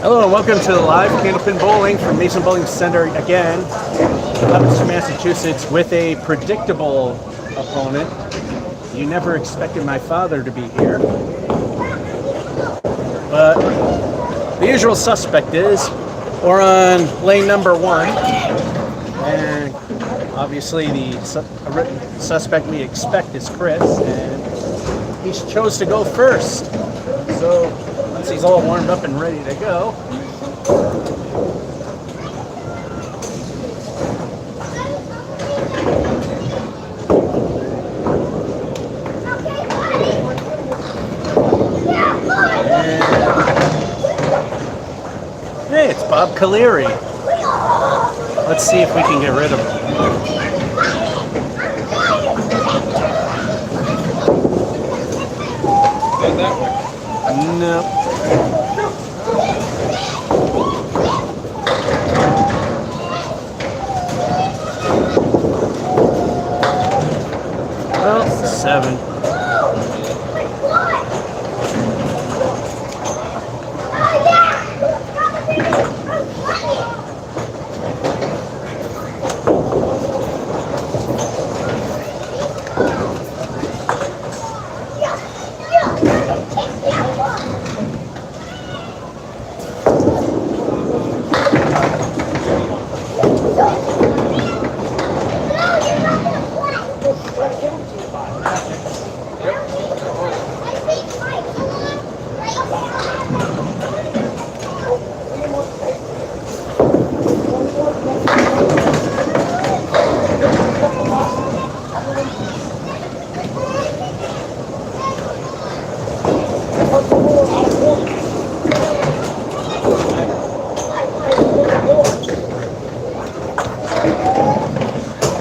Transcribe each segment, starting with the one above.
Hello and welcome to the live Candlepin Bowling from Mason Bowling Center again, Leominster, Massachusetts, with a predictable opponent. You never expected my father to be here, but the usual suspect is we're on lane number 1, and obviously the suspect we expect is Chris, and he chose to go first. So once he's all warmed up and ready to go, hey, it's Bob Caleri. Let's see if we can get rid of him. No. Well, 7.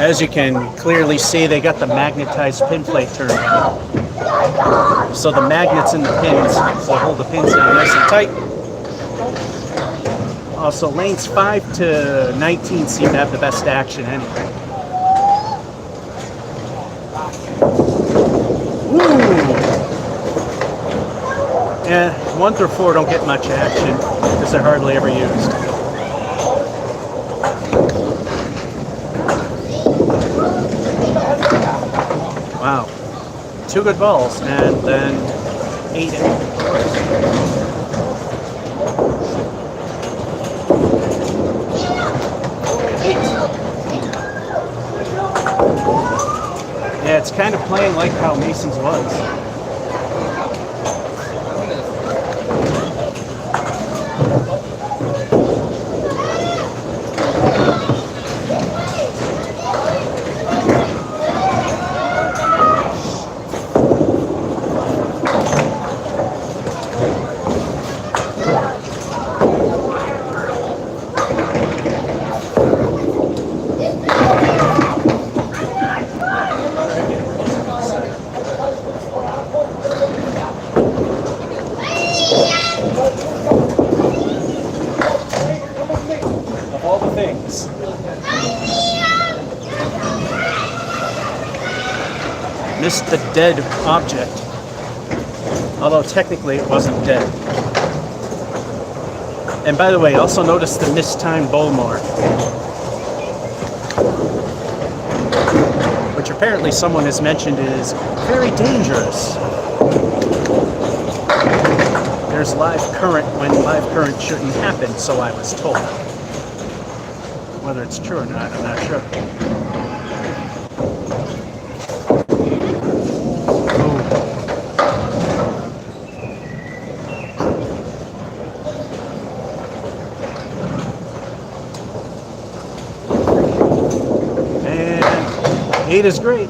As you can clearly see, they got the magnetized pin plate turned on. So the magnets in the pins will hold the pins down nice and tight. Also, lanes 5 to 19 seem to have the best action anyway. Ooh! Yeah, 1 through 4 don't get much action because they're hardly ever used. Wow, 2 good balls, and then 8 it. Yeah, it's kind of playing like how Mason's was. Missed the dead object, although technically it wasn't dead. And by the way, also notice the mistimed bowl mark, which apparently someone has mentioned is very dangerous. There's live current when live current shouldn't happen, so I was told. Whether it's true or not, I'm not sure. And 8 is great.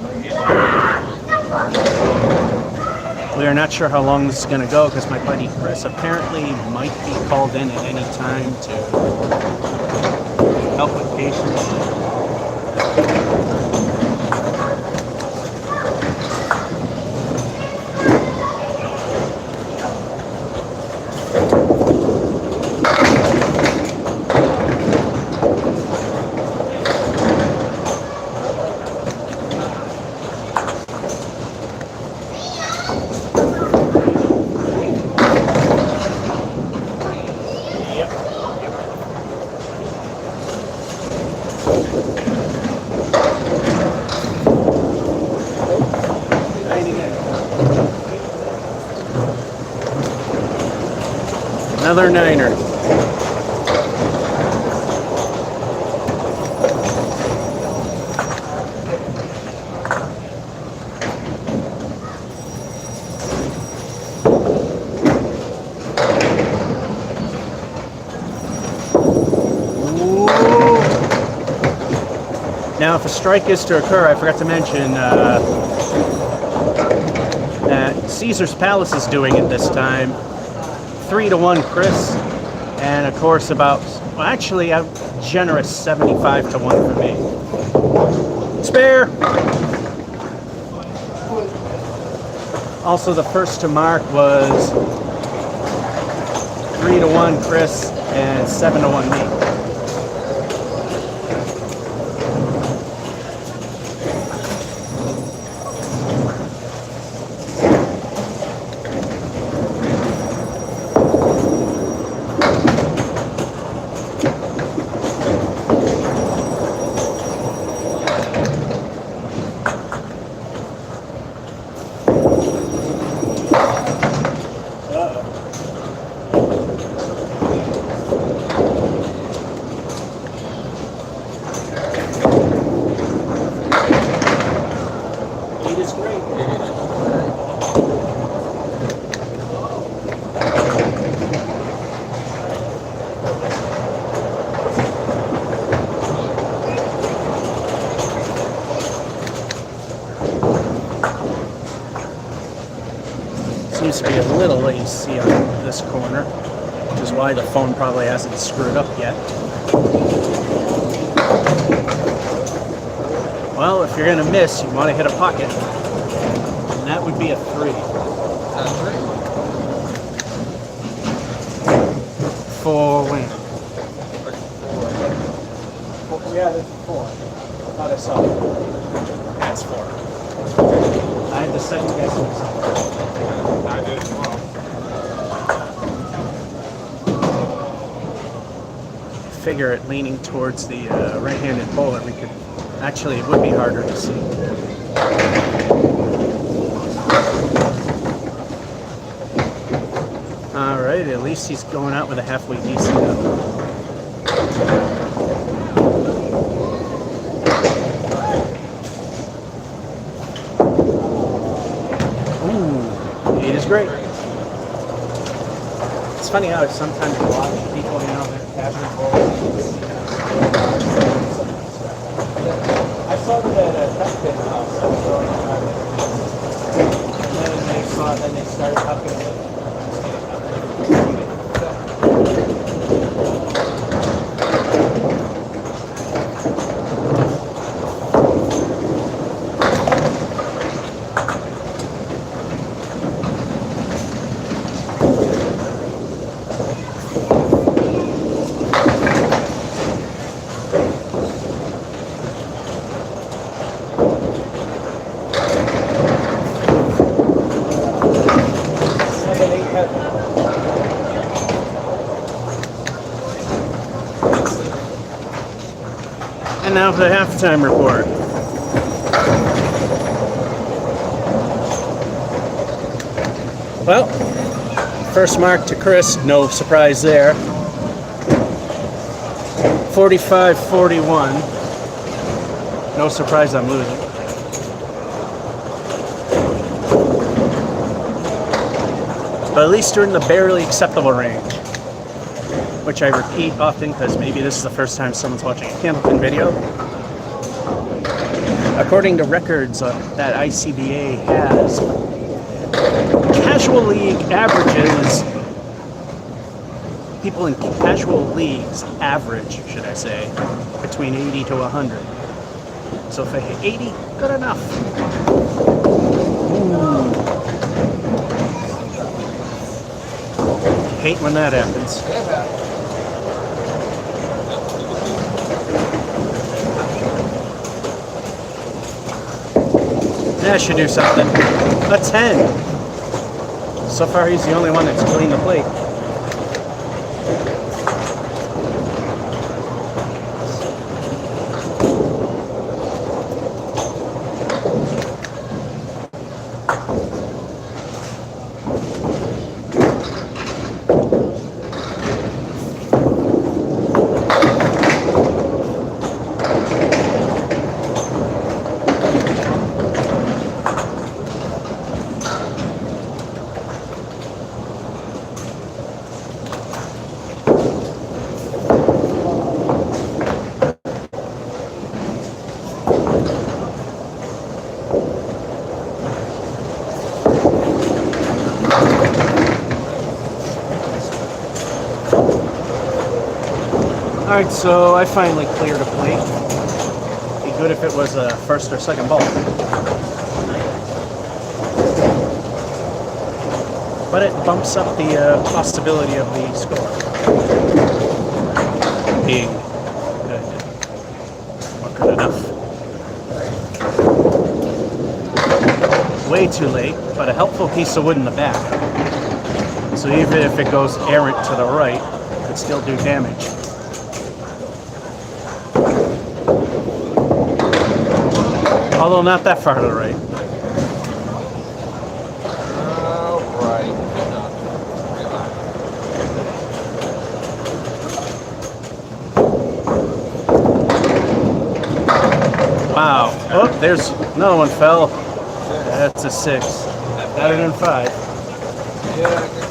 We are not sure how long this is going to go because my buddy Chris apparently might be called in at any time to help with patients. Yep. Another niner. Now, if a strike is to occur, I forgot to mention that Caesar's Palace is doing it this time. 3-1 Chris, and of course about, well, actually a generous 75-1 for me. Spare! Also, the first to mark was 3-1 Chris and 7-1 me. Seems to be a little AC on this corner, which is why the phone probably hasn't screwed up yet. Well, if you're going to miss, you want to hit a pocket, and that would be a 3. 4 win. Yeah, that's 4. I thought I saw it. That's 4. I had the second guess myself. I did as well. Figure it leaning towards the right-handed bowler, we could actually, it would be harder to see. All right, at least he's going out with a halfway decent. Ooh, 8 is great. It's funny how sometimes you watch people, you know, they're casual bowlers. I saw that at a Tuckpin house. I was going and then they saw it, then they started tucking it. And now for the halftime report. Well, first mark to Chris, no surprise there. 45-41. No surprise I'm losing. But at least you're in the barely acceptable range, which I repeat often because maybe this is the first time someone's watching a Candlepin video. According to records that ICBA has, casual league averages, people in casual leagues average, should I say, between 80 to 100. So if I hit 80, good enough. Ooh. Hate when that happens. That should do something. A 10. So far, he's the only one that's cleaned the plate. Alright, so I finally cleared a plate. Be good if it was a first or second ball. But it bumps up the possibility of the score being good. Or good enough. Way too late, but a helpful piece of wood in the back. So even if it goes errant to the right, it could still do damage. Although not that far to the right. Wow. Oh, there's another one fell. That's a 6. Better than 5. Yeah, I think so.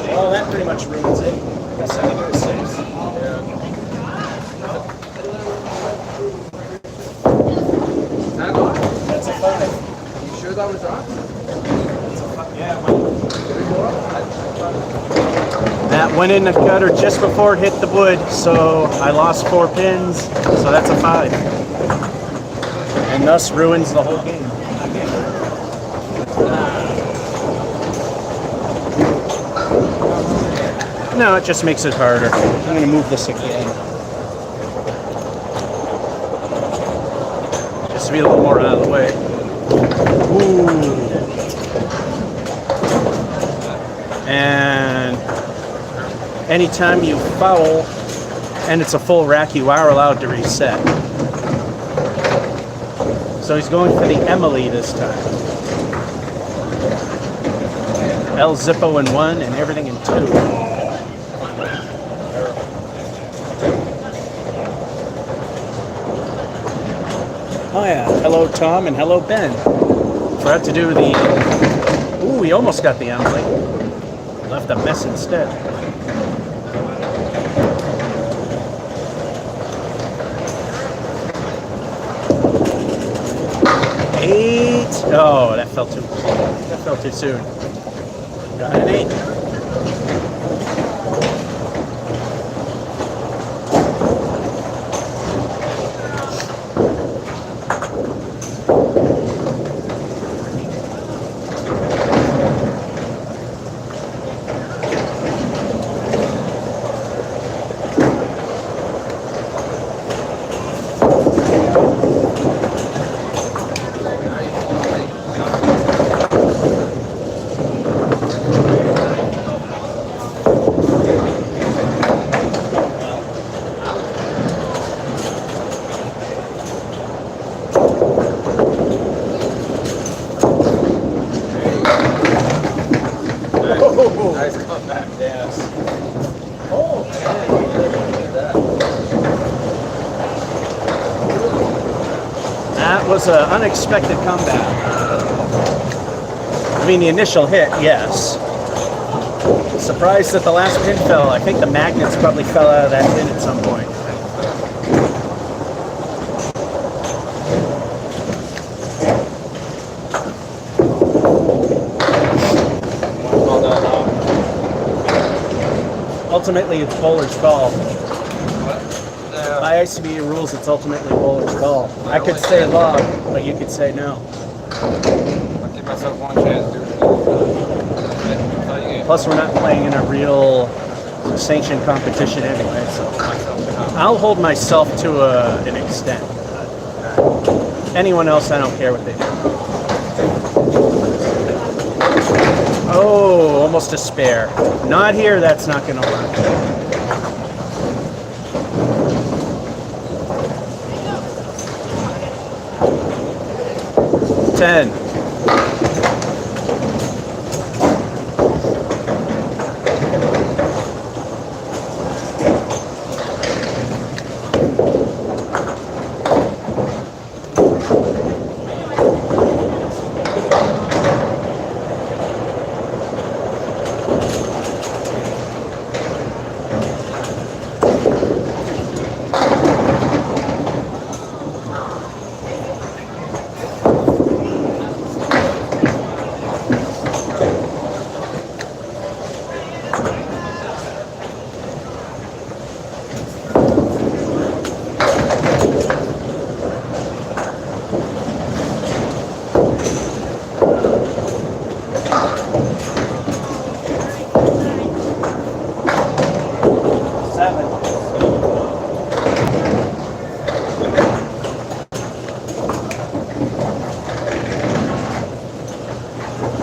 Well, that pretty much ruins it. I guess I can do a 6. That on? That's a 5. You sure that was on? Yeah, that went in the gutter just before it hit the wood, so I lost 4 pins, so that's a 5. And thus ruins the whole game. No, it just makes it harder. I'm going to move this again. Just to be a little more out of the way. Ooh. And anytime you foul and it's a full rack, you are allowed to reset. So he's going for the Emily this time. El Zippo in 1 and everything in 2. Oh yeah, hello Tom and hello Ben. Forgot to do the... Ooh, we almost got the Emily. Left a mess instead. Eight. Oh, that fell too soon. Got an 8. Nice comeback. Yes. Oh, that was an unexpected comeback. I mean, the initial hit, yes. Surprised that the last pin fell. I think the magnets probably fell out of that pin at some point. Ultimately, it's bowler's call. By ICB rules, it's ultimately bowler's call. I could say log, but you could say no. I'll give myself one chance, dude. Plus, we're not playing in a real sanctioned competition anyway, so I'll hold myself to an extent. Anyone else, I don't care what they do. Oh, almost a spare. Not here, that's not going to work. Ten.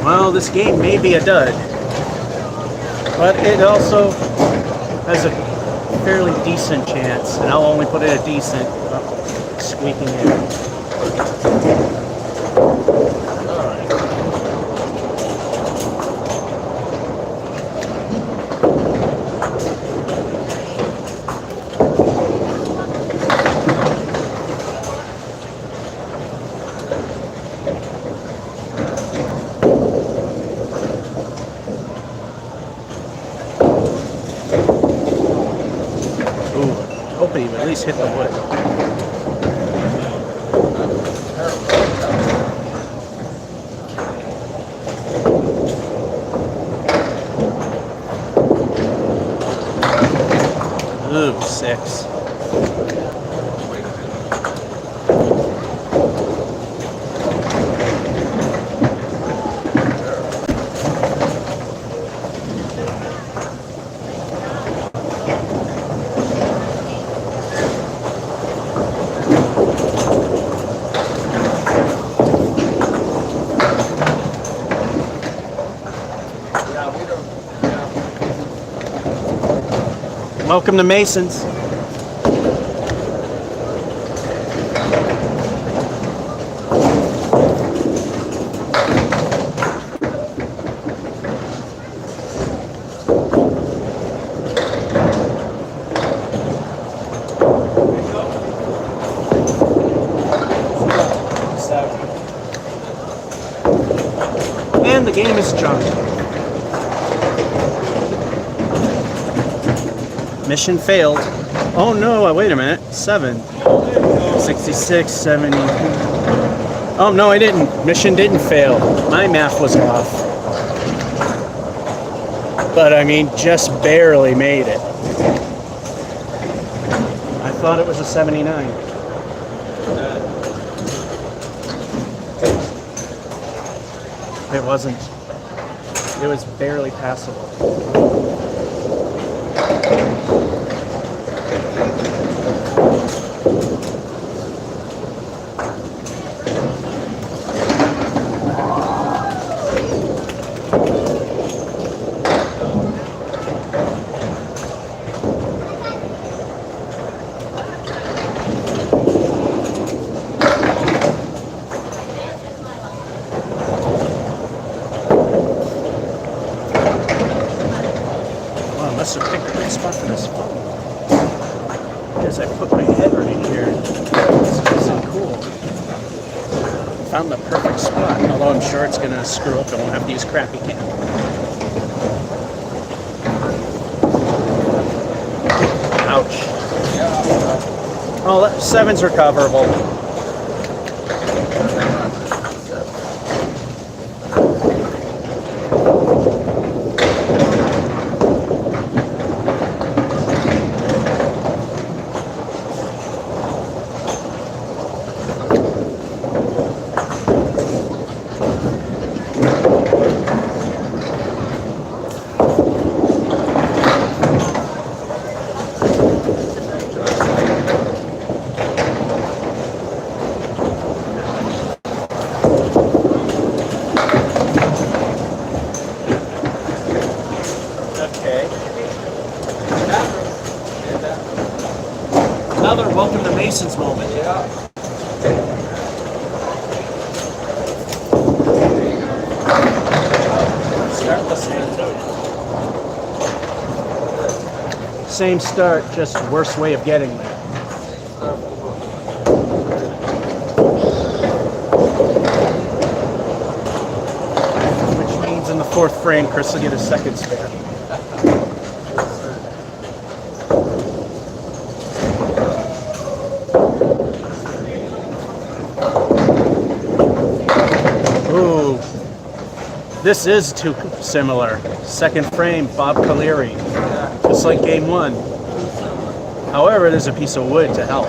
Well, this game may be a dud, but it also has a fairly decent chance, and I'll only put it a decent, squeaking in. Hoping he at least hit the wood. Ooh, 6. Welcome to Masons. And the game is jumped. Mission failed. Oh no, wait a minute. 7. 66, 70. Oh no, I didn't. Mission didn't fail. My math was off. But I mean, just barely made it. I thought it was a 79. It wasn't. It was barely passable. I must have picked a good spot for this phone. As I put my head right here. It's nice and cool. Found the perfect spot, although I'm sure it's going to screw up and we'll have to use crappy camera. Ouch. Oh, 7's recoverable. Another welcome to Masons moment. Yeah. Start listening. Same start, just worse way of getting there. Which means in the 4th frame, Chris will get a second spare. Ooh, this is too similar. 2nd frame, Bob Caleri, just like game 1. However, there's a piece of wood to help.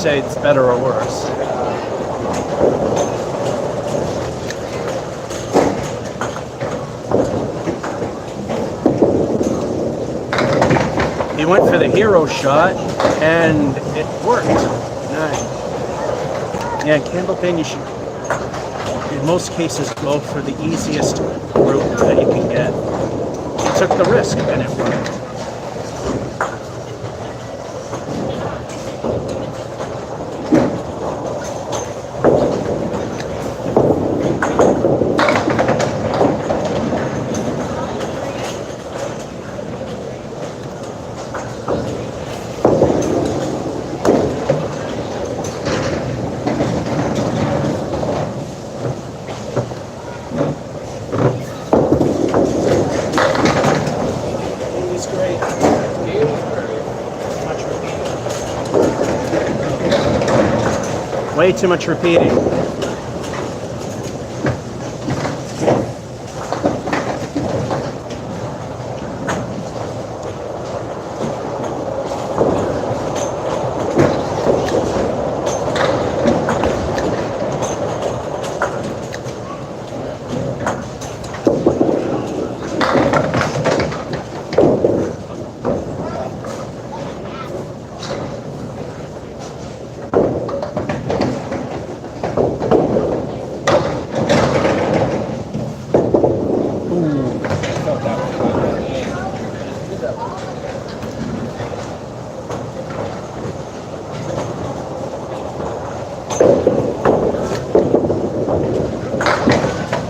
say it's better or worse. He went for the hero shot, and it worked. Nice. Yeah, Candlepin, you should, in most cases, go for the easiest route that you can get. He took the risk, and it worked. Way too much repeating.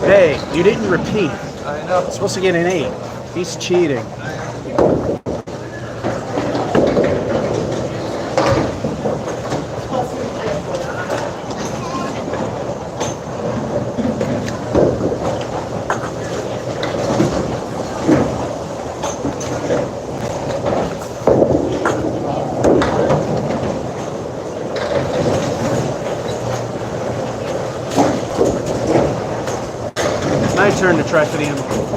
Hey, you didn't repeat. I know. You're supposed to get an 8. He's cheating. My turn to try for the envelope.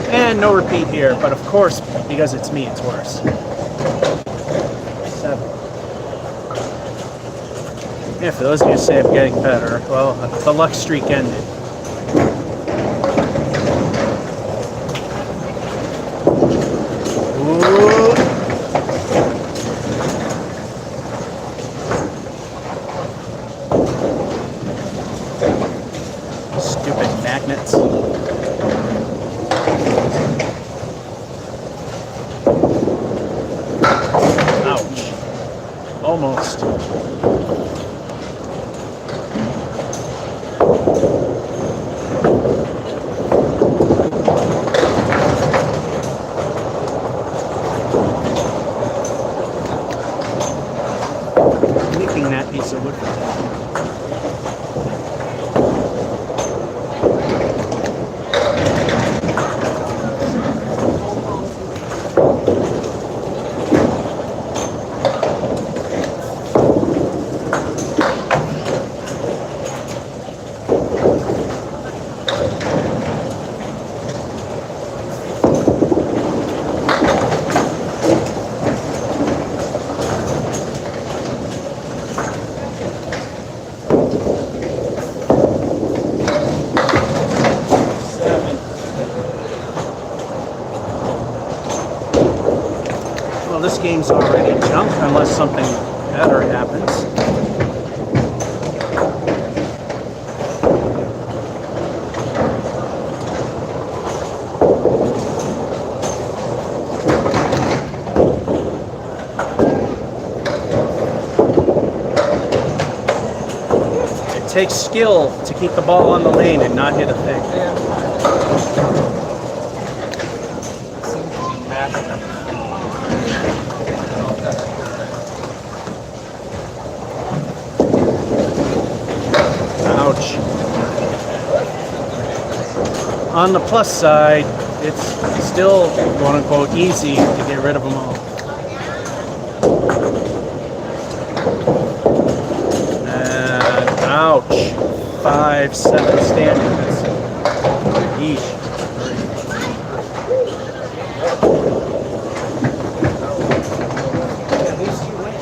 And no repeat here, but of course, because it's me, it's worse. 7. Yeah, for those of you who say I'm getting better, well, the luck streak ended. Ooh. Stupid magnets. Almost. Nicking that piece of wood. Well, this game's already junk unless something better happens. It takes skill to keep the ball on the lane and not hit a thing. Seems to be massive. on the plus side, it's still quote unquote easy to get rid of them all. And ouch, 5-7 standing. That's yeesh. At least you win.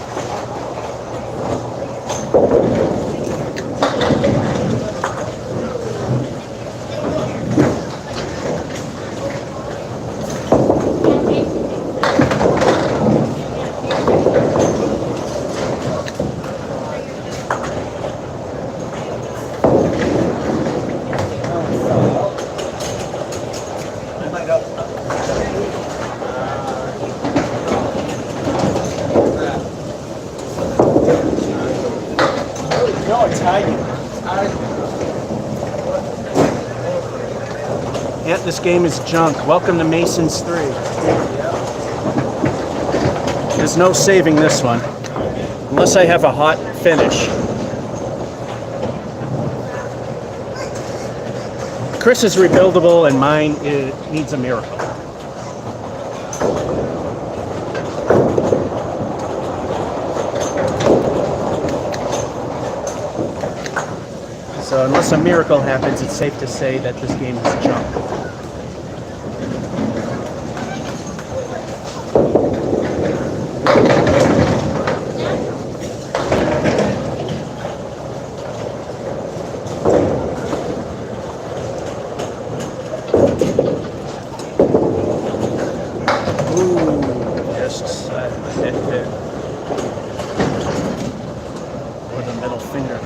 No, it's hiding. Yep, this game is junk. Welcome to Masons 3. There's no saving this one. Unless I have a hot finish. Chris is rebuildable and mine needs a miracle. So unless a miracle happens, it's safe to say that this game is junk. Ooh, just hit it with a middle finger.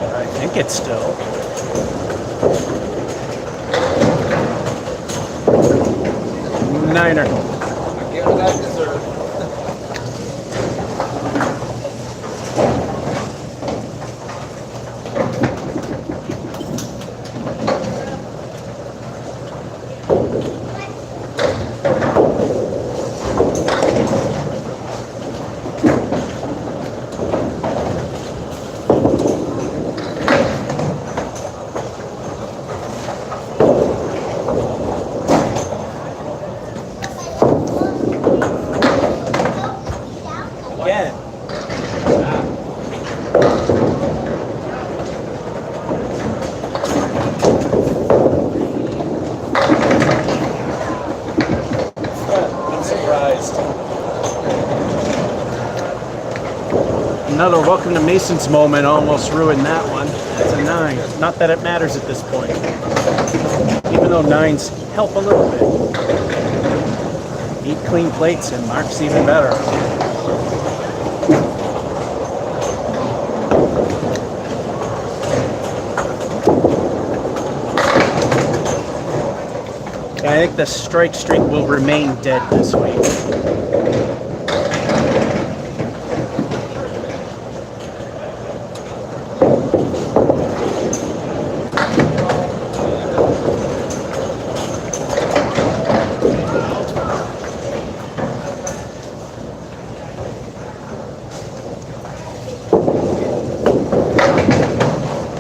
I think it's still. Niner. I get what I deserve. Again. I'm surprised. Another welcome to Mason's moment almost ruined that one. That's a 9. Not that it matters at this point. Even though 9s help a little bit. 8 clean plates and Mark's even better. I think the strike streak will remain dead this week.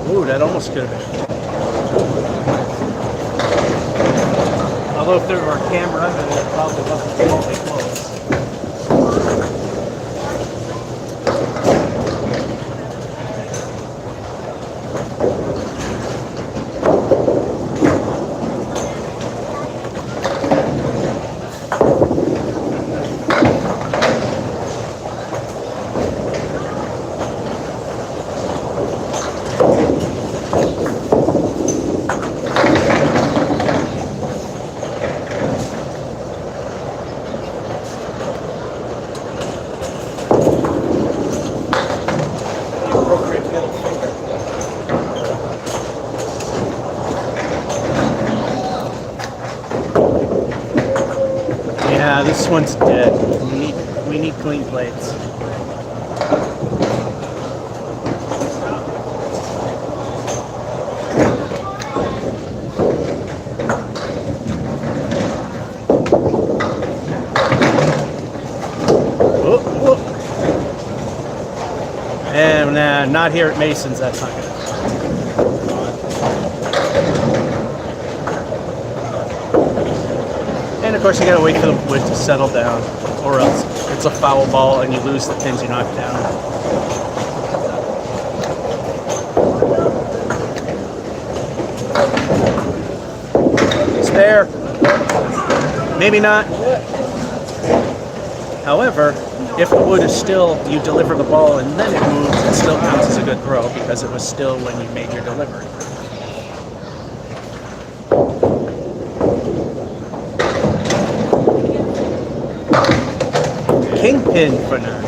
Ooh, that almost could have been. Although if there were a camera under there, it probably wasn't remotely close. Yeah, this one's dead. We need clean plates. Not here at Mason's, that's not good. And of course you gotta wait for the wood to settle down, or else it's a foul ball and you lose the pins you knock down. Spare. Maybe not. However, if the wood is still, you deliver the ball and then it moves, it still counts as a good throw because it was still when you made your delivery. Kingpin for now.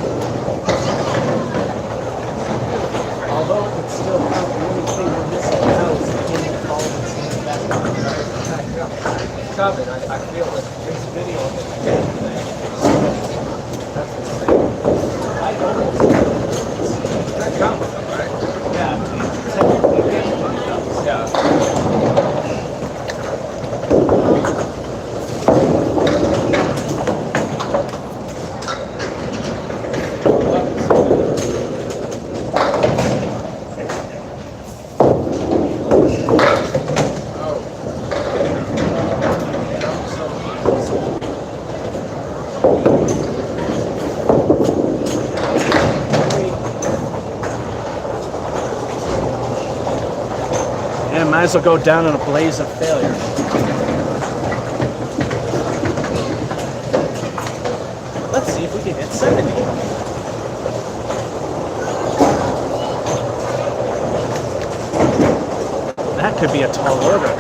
Although it could still count, the only thing we're missing now is the king of ball that's in the back. Coming, I feel it. There's a video of it. That counts, right? Yeah, technically, Yeah. and might as well go down in a blaze of failure. Let's see if we can hit 70. That could be a tall order.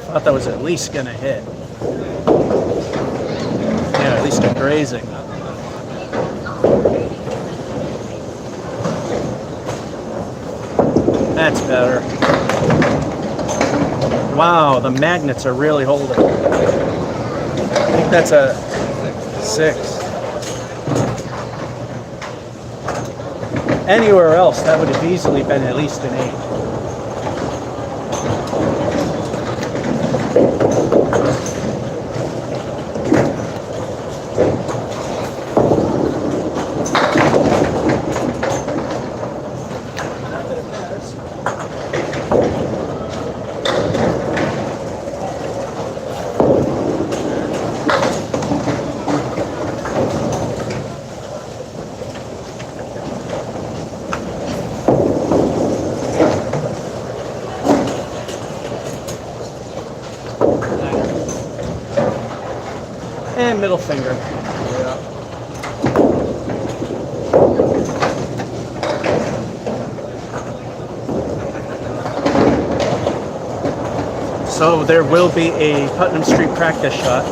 I thought that was at least gonna hit. Yeah, at least a grazing. That's better. Wow, the magnets are really holding. I think that's a 6. Anywhere else, that would have easily been at least an 8. And middle finger. Yeah. So there will be a Putnam Street practice shot.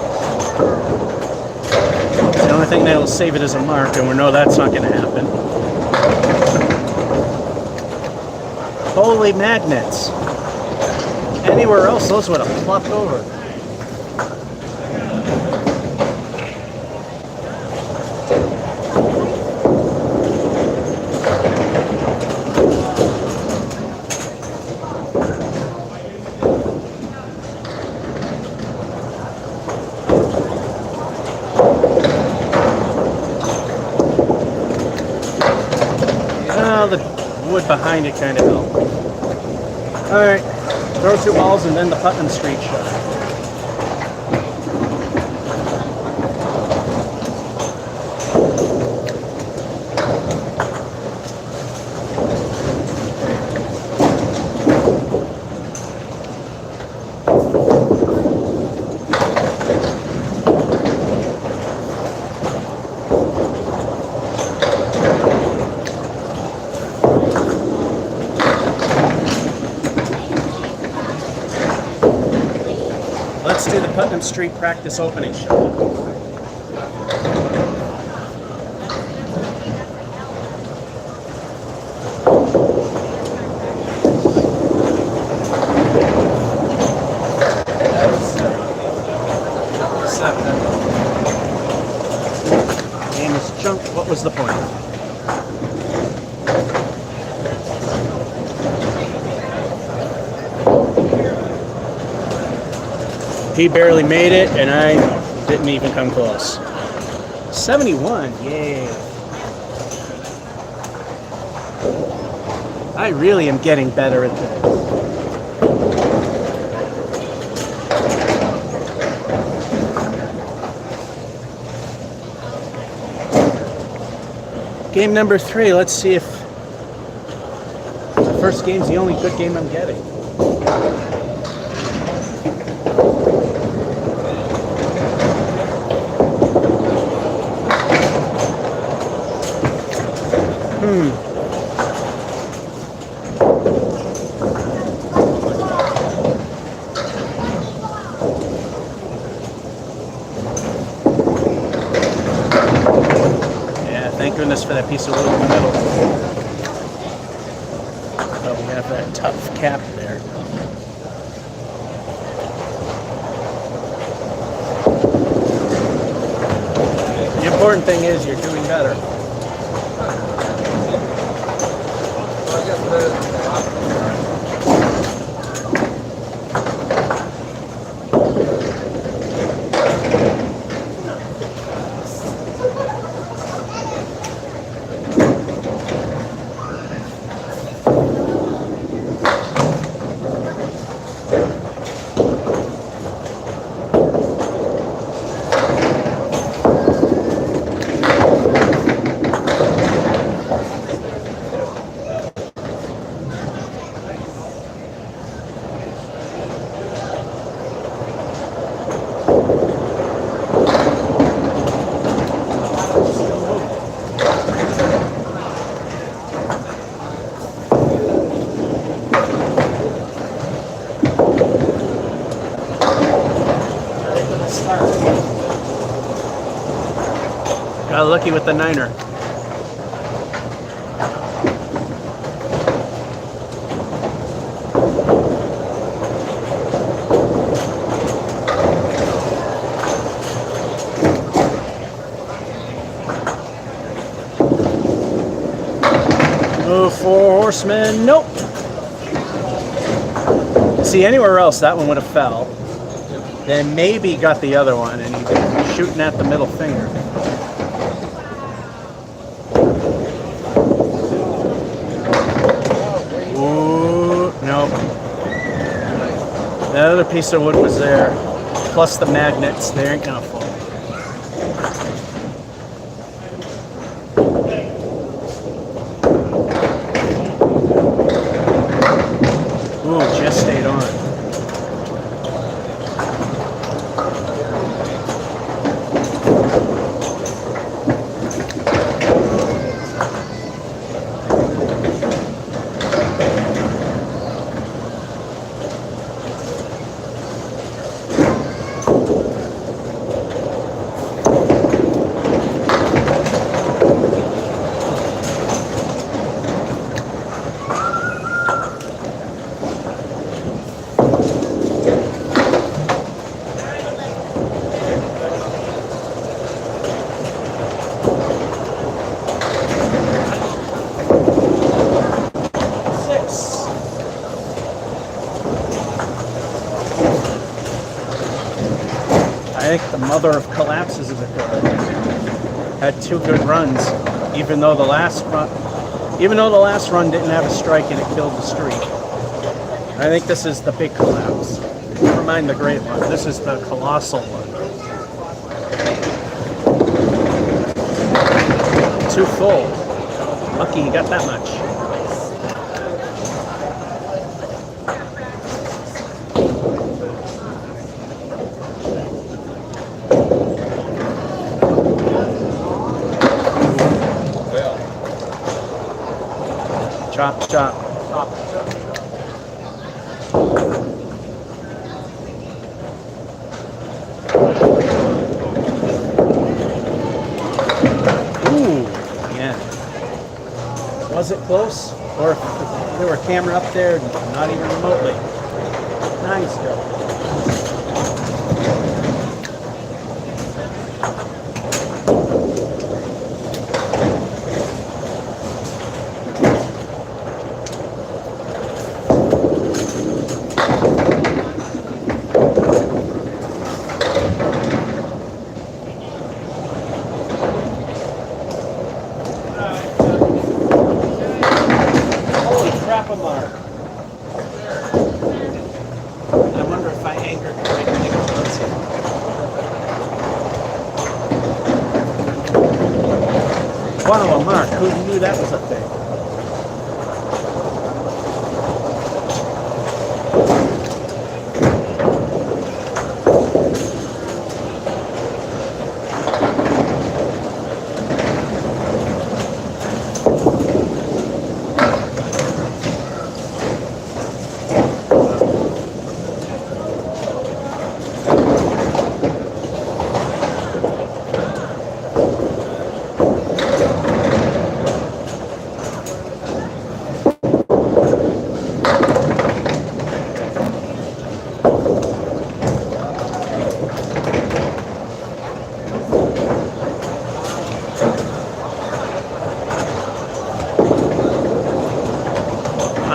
It's the only thing that'll save it as a mark, and we know that's not going to happen. Holy magnets. Anywhere else, those would have plopped over. The wood behind it kind of helped. Alright, throw 2 balls and then the Putnam Street shot. Let's do the Putnam Street practice opening shot. Game is junk. What was the point. He barely made it, and I didn't even come close. 71, yay. I really am getting better at this. Game number 3, let's see if the first game's the only good game I'm getting. Thank goodness for that piece of wood in the middle. Oh, we have that tough cap there. The important thing is you're doing better. Got lucky with the 9er. Move 4 horsemen, nope. See, anywhere else that one would have fell. Then maybe got the other one and he was shooting at the middle finger. Ooh, nope. The other piece of wood was there, plus the magnets. They ain't gonna fall. Ooh, just stayed on. I think the mother of collapses is occurred. Had 2 good runs, even though the last run didn't have a strike and it killed the streak. I think this is the big collapse. Never mind the great one. This is the colossal one. Too full. Lucky you got that much. Chop, chop. Chop, chop. Ooh, yeah. Was it close? Or if there were a camera up there, not even remotely. Nice go. follow Mark. Who knew that was a thing?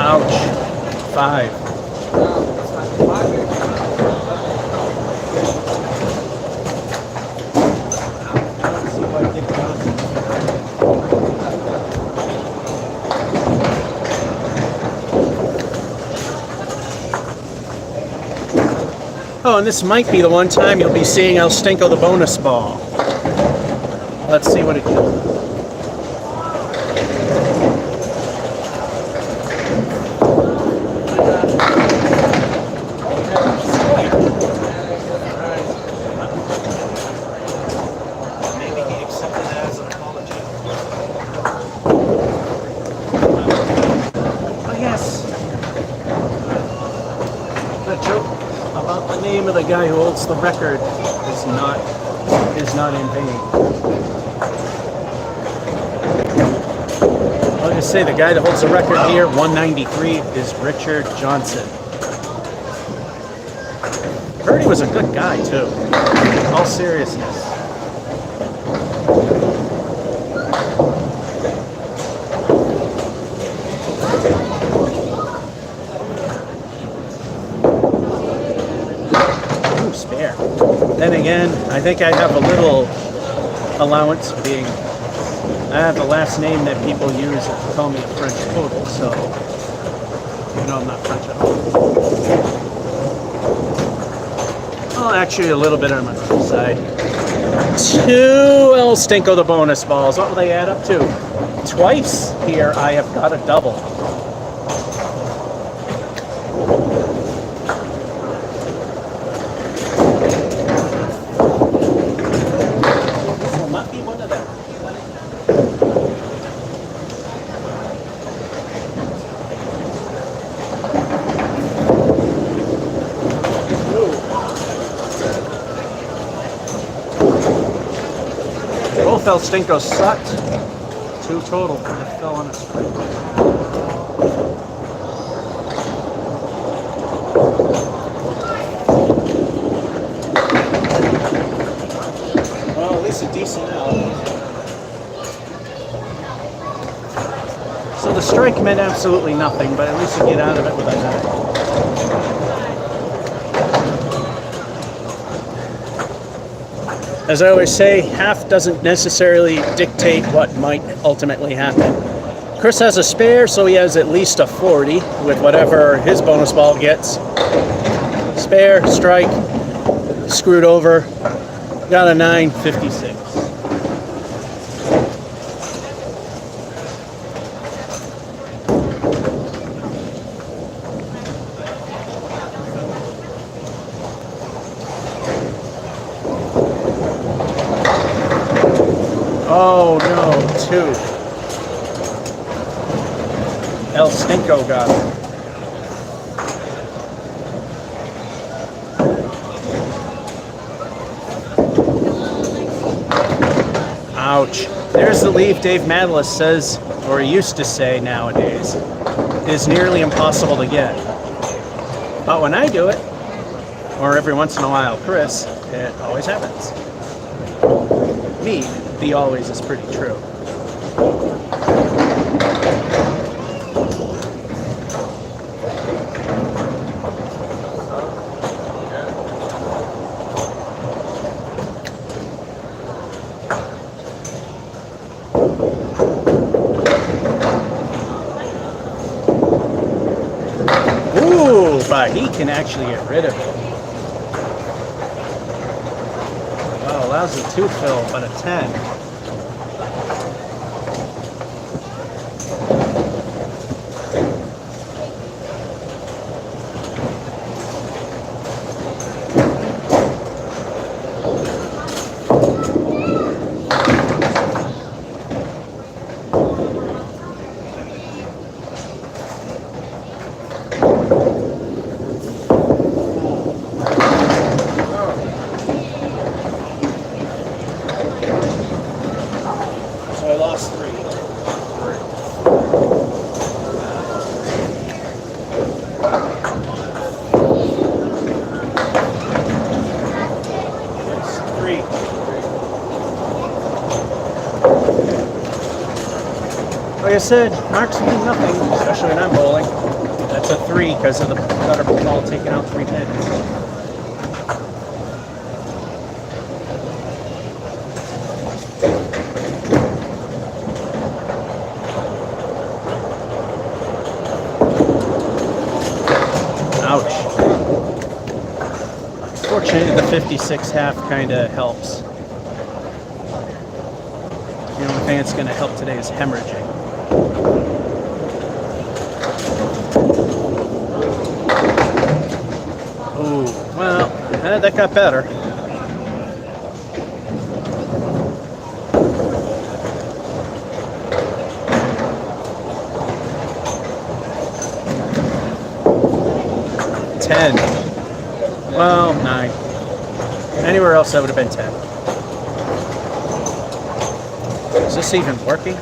Ouch. 5. Oh, and this might be the one time you'll be seeing El Stinko the bonus ball. Let's see what it does. The guy who holds the record is not in vain. I'll just say the guy that holds the record here, 193, is Richard Johnson. Heard he was a good guy too. In all seriousness. Then again, I think I have a little allowance being, I have the last name that people use to call me a French poodle, so, you know, I'm not French at all. Well, actually a little bit on my side. 2 El Stinko the bonus balls. What will they add up to? Twice here I have got a double. Both El Stinkos sucked. 2 total. They fell on a strike. Well, at least a decent out. So the strike meant absolutely nothing, but at least you get out of it with a 9. As I always say, half doesn't necessarily dictate what might ultimately happen. Chris has a spare, so he has at least a 40 with whatever his bonus ball gets. Spare, strike, screwed over, got a 9.56. Oh no, 2. El Stinko got it. Ouch. There's the leave Dave Madalis says, or he used to say nowadays, is nearly impossible to get. But when I do it, or every once in a while Chris, it always happens. Me, the always is pretty true. Ooh, but he can actually get rid of it. Wow, allows a 2 fill, but a 10. 3. Like I said, marks mean nothing, especially when I'm bowling. That's a 3 because of the gutter ball taking out 3 pins. Ouch. Fortunately, the 56 half kind of helps. The only thing that's going to help today is hemorrhaging. Oh, well, that got better. $10. Well, 9. Anywhere else that would have been 10. Is this even working?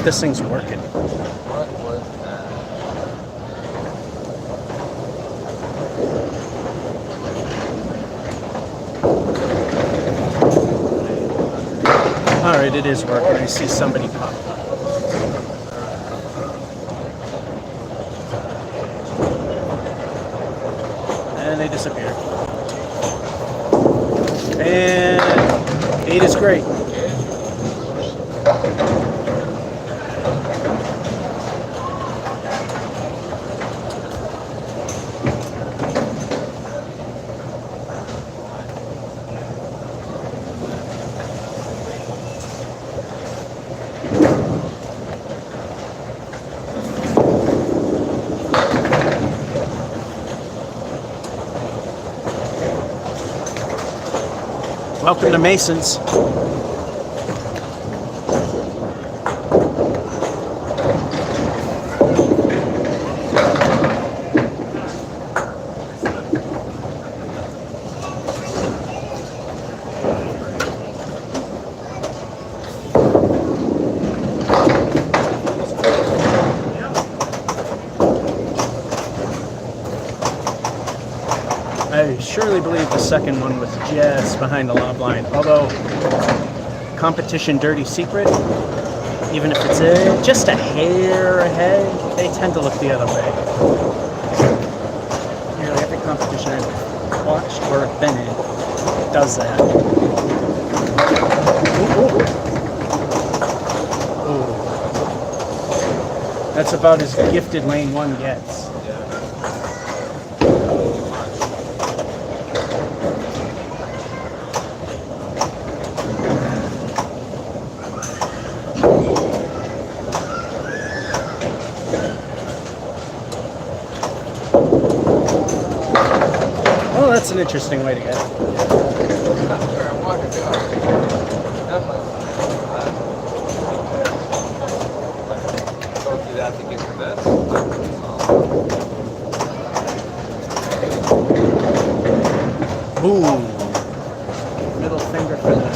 This thing's working. What was that? Alright, it is working. I see somebody pop up. And they disappeared. And 8 is great. Welcome to Masons. I surely believe the second one was just behind the lob line. Although, competition dirty secret, even if it's just a hair ahead, they tend to look the other way. Nearly every competition I've watched or been in does that. Ooh. That's about as gifted lane 1 gets. Well, that's an interesting way to get it. That's where I'm walking to. Definitely. Go through that to get to this. Ooh. Middle finger for that.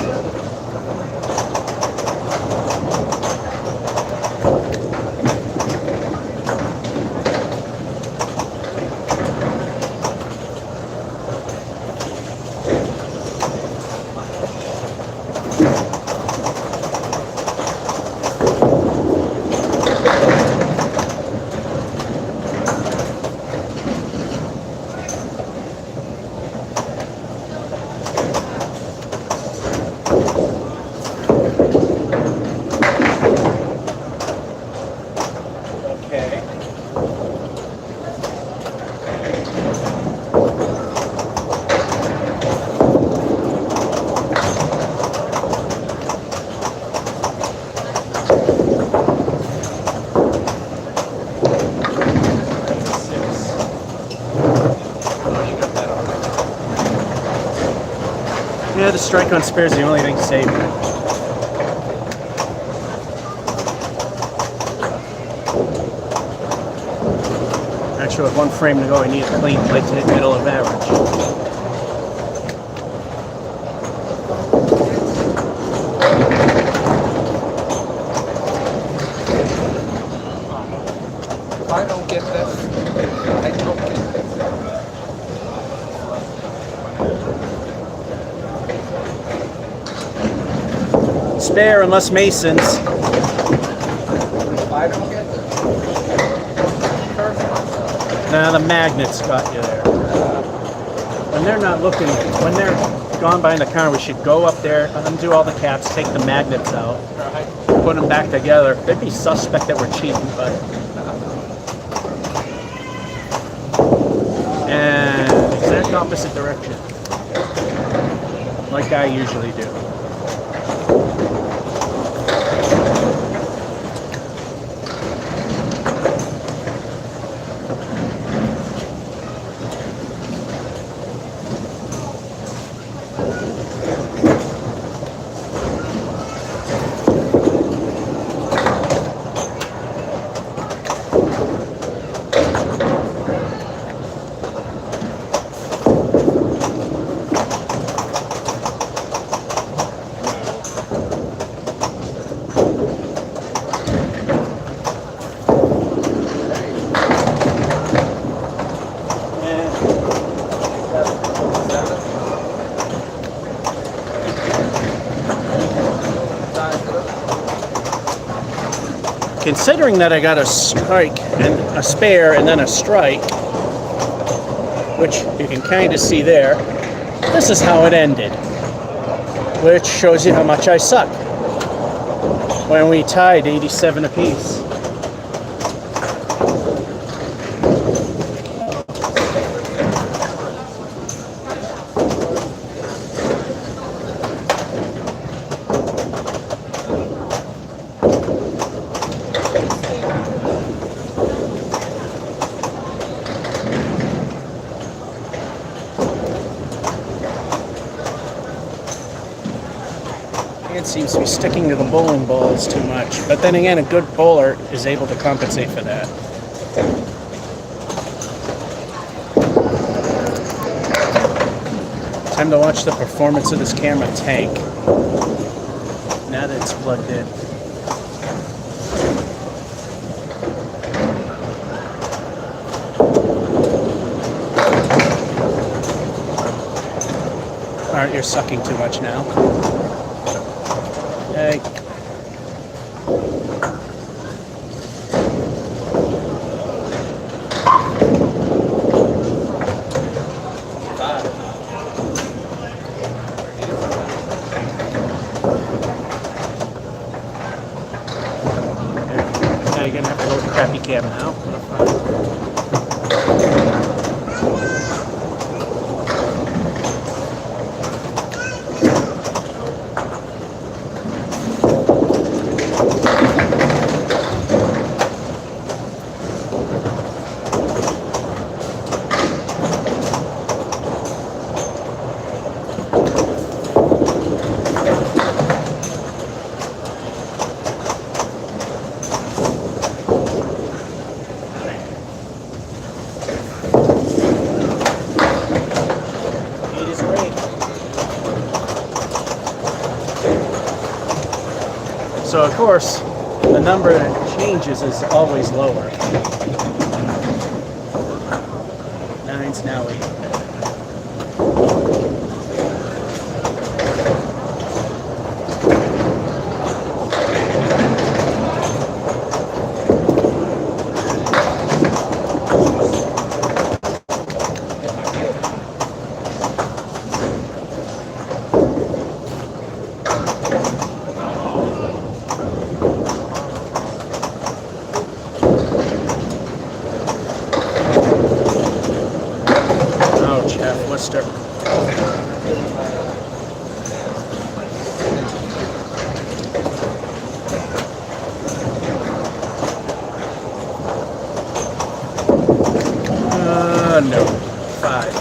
Yeah, the strike on spare is the only thing saving it. Actually, with one frame to go, I need a clean plate to hit middle of average. If I don't get this, I don't get this. Spare unless Masons. If I don't get this, curse myself. Nah, the magnets got you there. When they're not looking, when they're gone behind the counter, we should go up there, undo all the caps, take the magnets out, Right? put them back together. They'd be suspect that we're cheating, but. And exact opposite direction. Like I usually do. Considering that I got a strike and a spare and then a strike, which you can kind of see there, this is how it ended, which shows you how much I suck when we tied 87 apiece. It seems to be sticking to the bowling balls too much. But then again, a good bowler is able to compensate for that. Time to watch the performance of this camera tank. Now that it's plugged in. Alright, you're sucking too much now. Okay. Now you're gonna have to go with the crappy cam now. So of course, the number that changes is always lower. 9's now 8. Leominster. No. 5.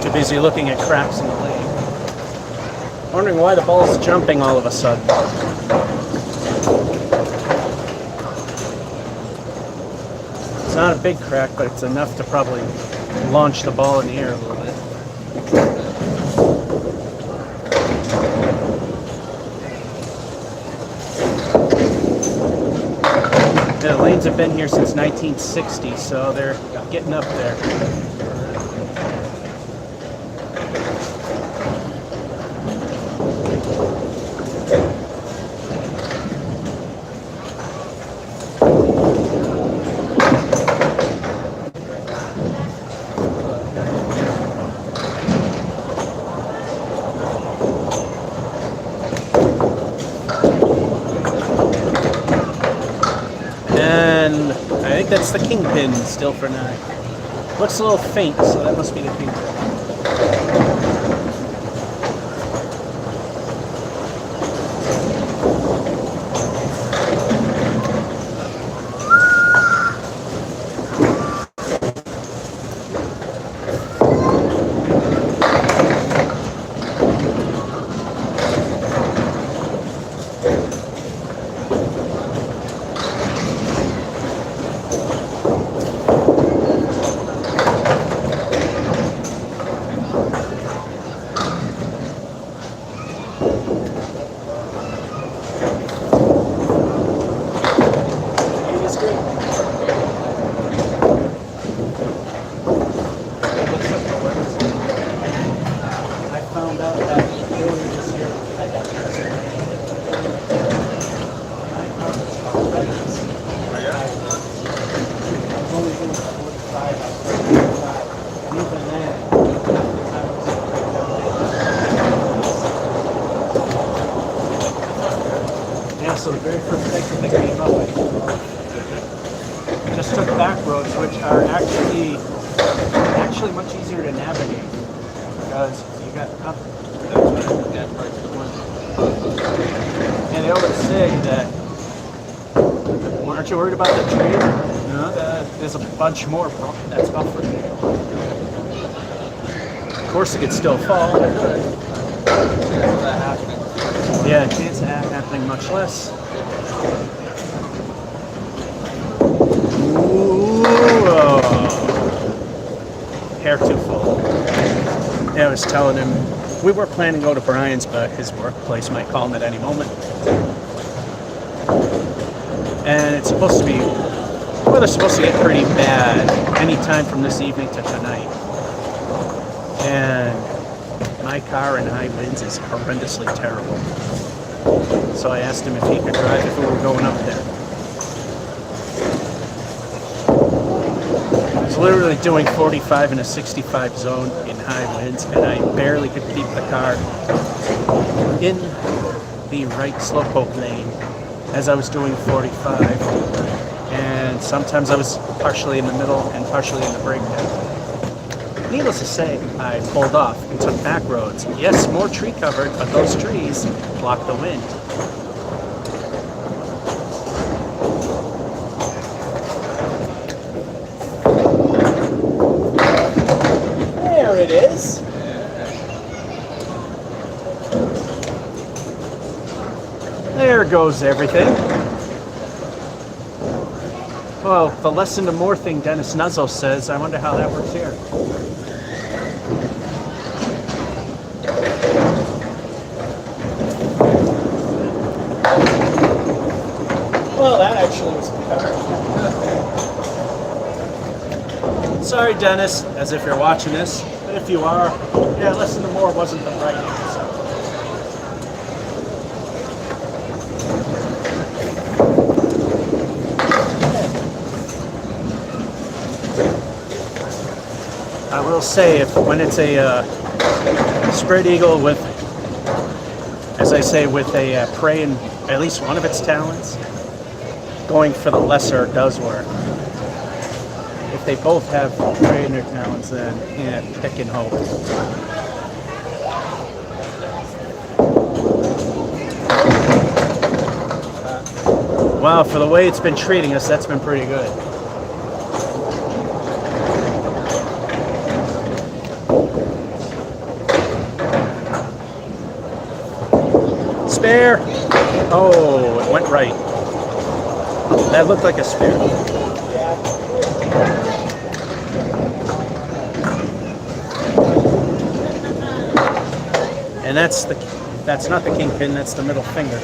Too busy looking at cracks in the lane. Wondering why the ball's jumping all of a sudden. It's not a big crack, but it's enough to probably launch the ball in the air a little bit. The lanes have been here since 1960, so they're getting up there. And I think that's the kingpin still for 9. Looks a little faint, so that must be the kingpin. So the very first exit that came up, I just took back roads, which are actually much easier to navigate because you got up. And they always say that, aren't you worried about the trees? No, there's a bunch more that's buffered. Of course, it could still fall. Yeah, chance of that happening much less. Ooh, hair too full. Yeah, I was telling him we were planning to go to Brian's, but his workplace might call him at any moment. And it's supposed to be, the weather's supposed to get pretty bad anytime from this evening to tonight. And my car in high winds is horrendously terrible. So I asked him if he could drive if we were going up there. I was literally doing 45 in a 65 zone in high winds, and I barely could keep the car in the right slowpoke lane as I was doing 45. And sometimes I was partially in the middle and partially in the brake pad. Needless to say, I pulled off and took back roads. Yes, more tree covered, but those trees block the wind. There it is. There goes everything. Well, the lesson to more thing Dennis Nuzzo says, I wonder how that works here. Well, that actually was better. Sorry, Dennis, as if you're watching this, but if you are, yeah, listen to more wasn't the right answer. I will say, when it's a spread eagle with, as I say, with a prey in at least one of its talons, going for the lesser does work. If they both have prey in their talons, then yeah, pick and hope. Wow, for the way it's been treating us, that's been pretty good. spare. Oh, it went right. That looked like a spare. And that's not the kingpin, that's the middle finger.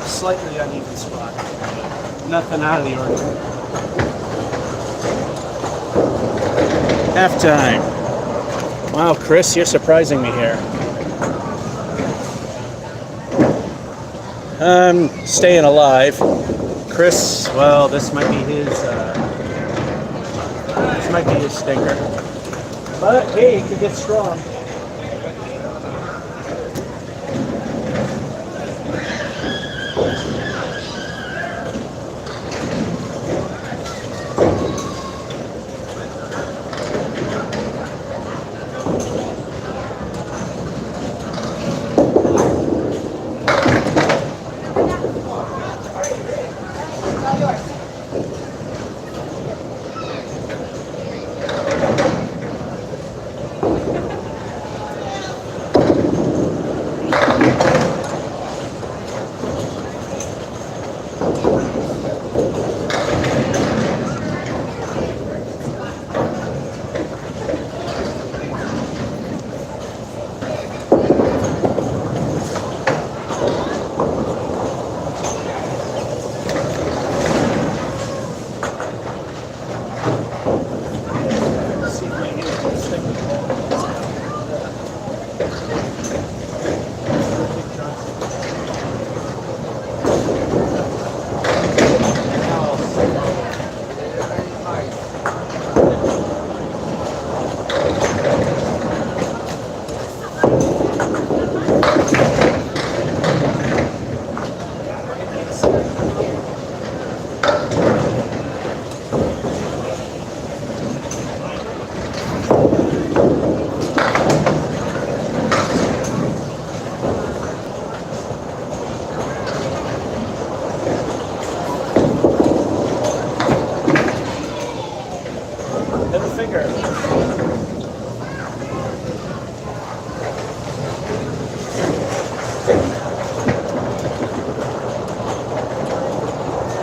Slightly uneven spot. Nothing out of the ordinary. Halftime. Wow, Chris, you're surprising me here. I'm staying alive. Chris, well, this might be his stinker. But hey, he could get strong.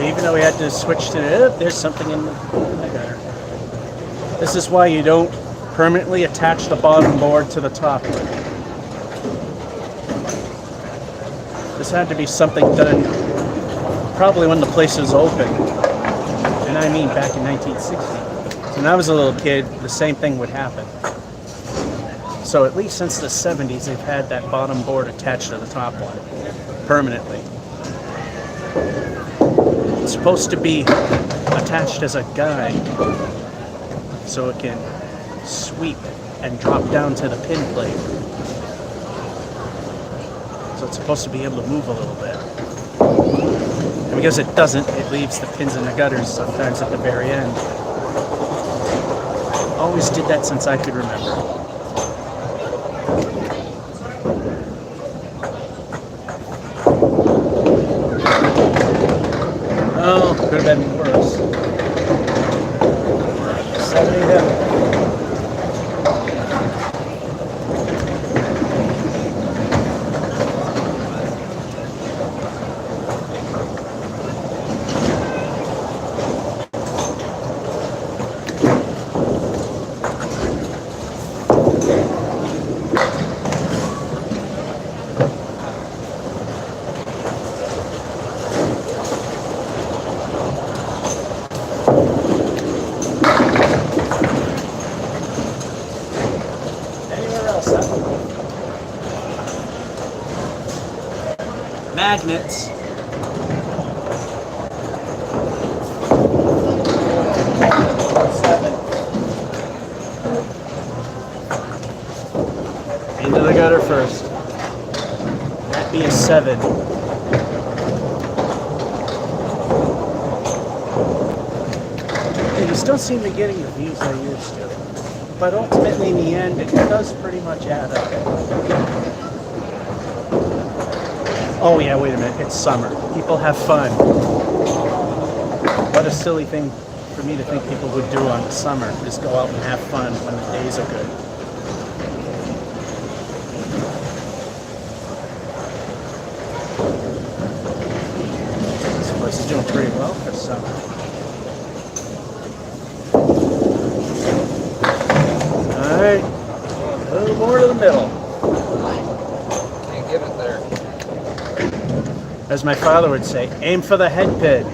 Even though we had to switch to there's something in the gutter. This is why you don't permanently attach the bottom board to the top. This had to be something done probably when the place was open. And I mean back in 1960. When I was a little kid, the same thing would happen. So at least since the 70s, they've had that bottom board attached to the top one permanently. It's supposed to be attached as a guide so it can sweep and drop down to the pin plate. So it's supposed to be able to move a little bit. And because it doesn't, it leaves the pins in the gutters sometimes at the very end. Always did that since I could remember. Oh, could have been worse. 70 down. magnets. Into the gutter first. That'd be a 7. I just don't seem to be getting the views I used to. But ultimately, in the end, it does pretty much add up. Oh yeah, wait a minute, it's summer. People have fun. What a silly thing for me to think people would do on the summer, is go out and have fun when the days are good. This place is doing pretty well for summer. Alright, a little more to the middle. Can't get it there. As my father would say, aim for the head pin.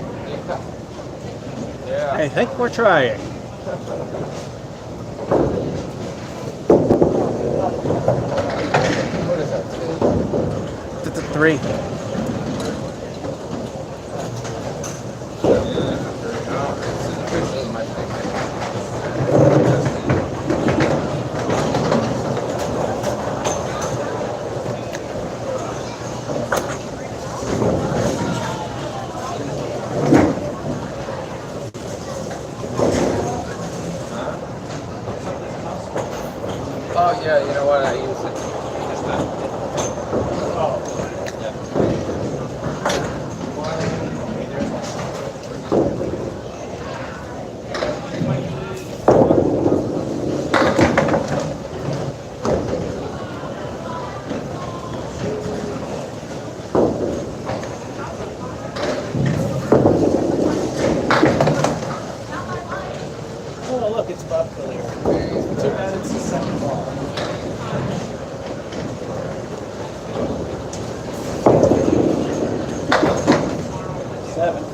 Yeah. I think we're trying. What is that? 2? 3. Oh yeah, you know what? I use it. Just that. Oh, look, it's Bob Collier. Too bad it's the second ball. Seven.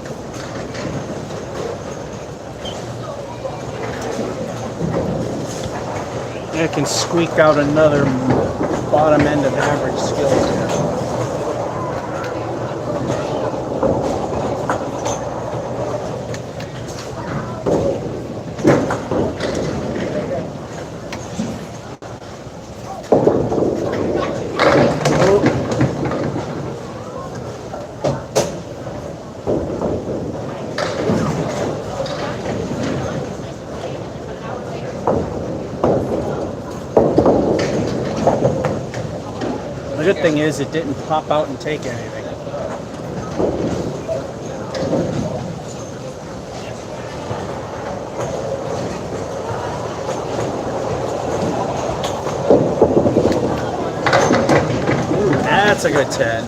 I can squeak out another bottom end of average skills here. The good thing is it didn't pop out and take anything. Ooh, that's a good 10.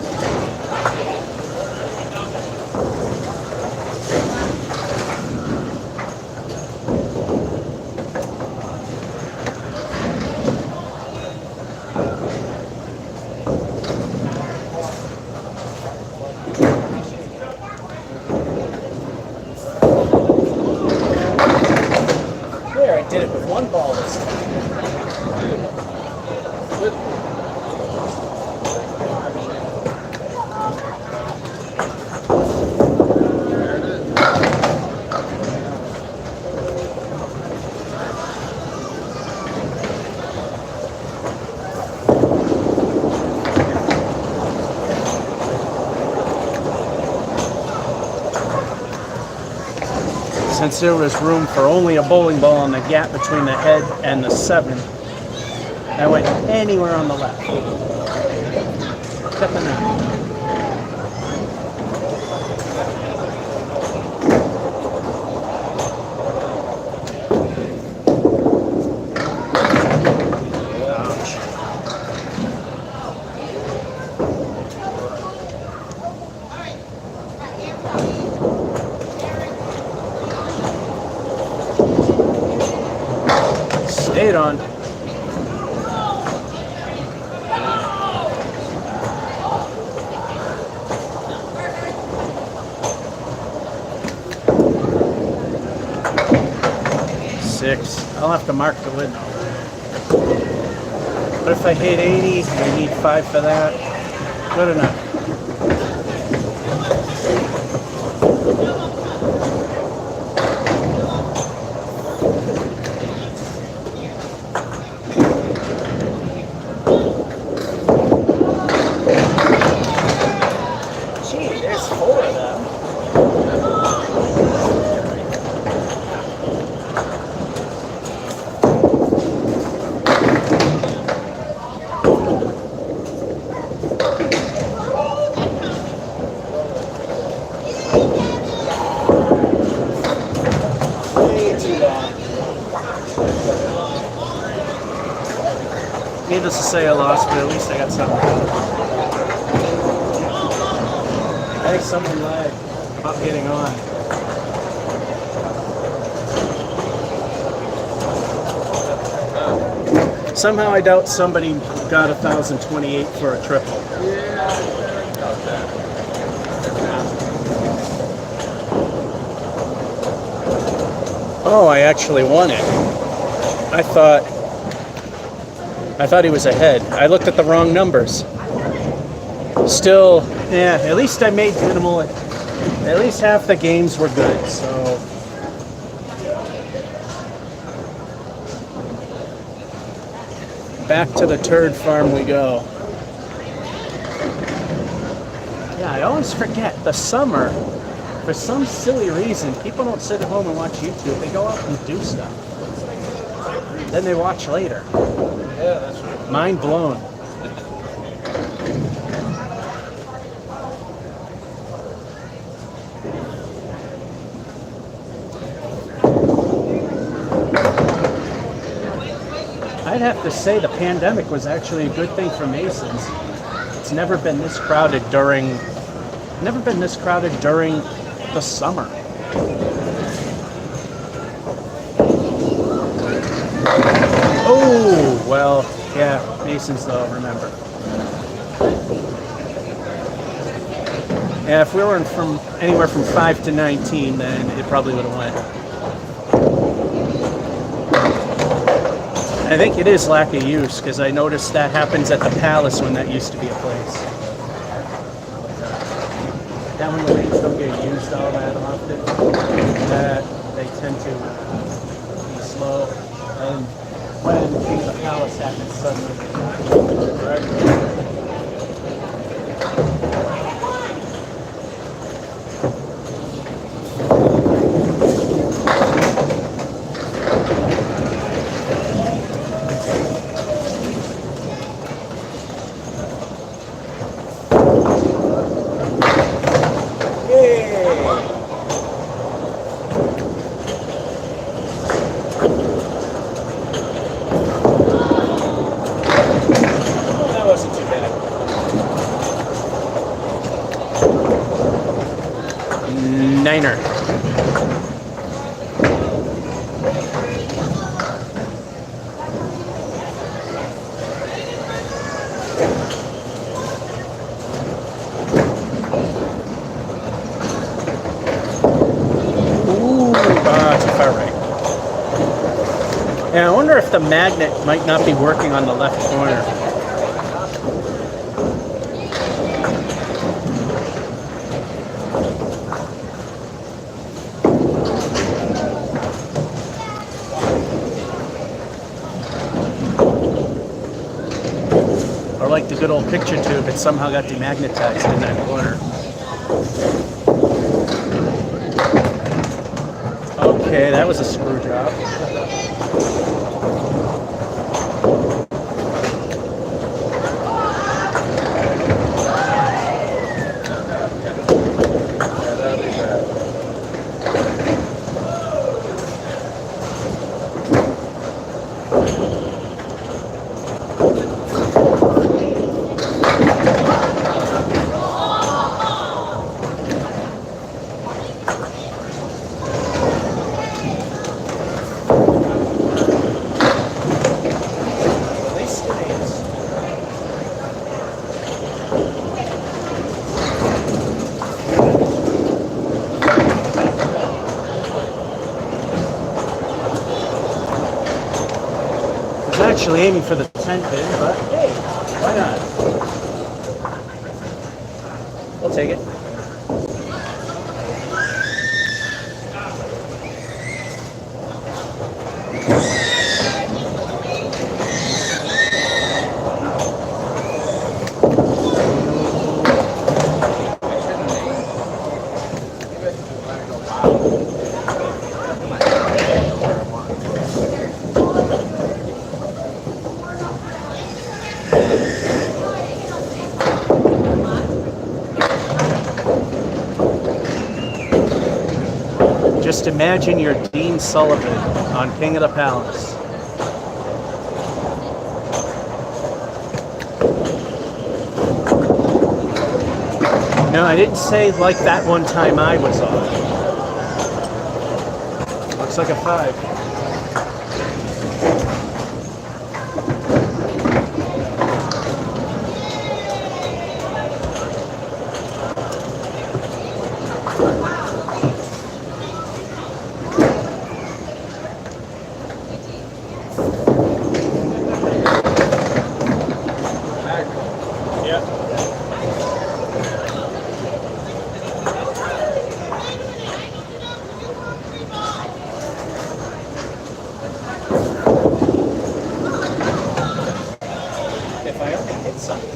There, I did it with one ball this time. Since there was room for only a bowling ball in the gap between the head and the 7, I went anywhere on the left. Except the 9. Stayed on. Six. I'll have to mark the win. But if I hit 80, I need 5 for that. Good enough. Needless to say, I lost, but at least I got something. I think somebody lied about getting on. Somehow I doubt somebody got 1,028 for a triple. Oh, I actually won it. I thought he was ahead. I looked at the wrong numbers. Still, yeah, at least I made minimal. At least half the games were good, so. Back to the turd farm we go. Yeah, I always forget, the summer, for some silly reason, people don't sit at home and watch YouTube. They go out and do stuff. Then they watch later. Yeah, that's right. Mind blown. I'd have to say the pandemic was actually a good thing for Masons. It's never been this crowded during the summer. Oh, well, yeah, Masons though, remember. Yeah, if we were from anywhere from 5 to 19, then it probably would have went. I think it is lack of use, because I noticed that happens at the Palace when that used to be a place. Down when the lanes don't get used all that often, that they tend to be slow. And when the Palace happens suddenly, Niner. Ooh, too far right. Yeah, I wonder if the magnet might not be working on the left corner. Or like the good old picture tube, it somehow got demagnetized in that corner. Okay, that was a screw job. Actually aiming for the 10 pin, but hey, why not? We'll take it. Just imagine you're Dean Sullivan on King of the Palace. No, I didn't say like that one time I was on. Looks like a 5. Yeah. If I only hit something.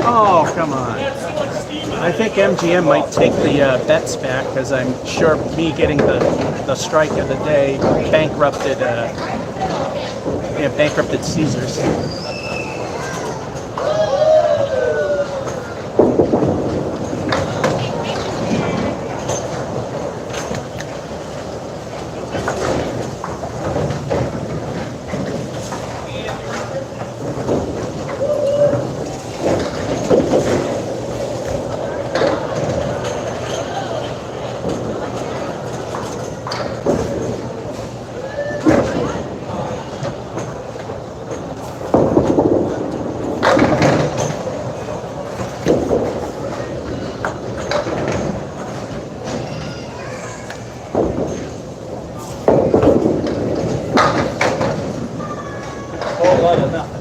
Oh, come on. I think MGM might take the bets back because I'm sure me getting the strike of the day bankrupted Caesars. Whole lot of nothing.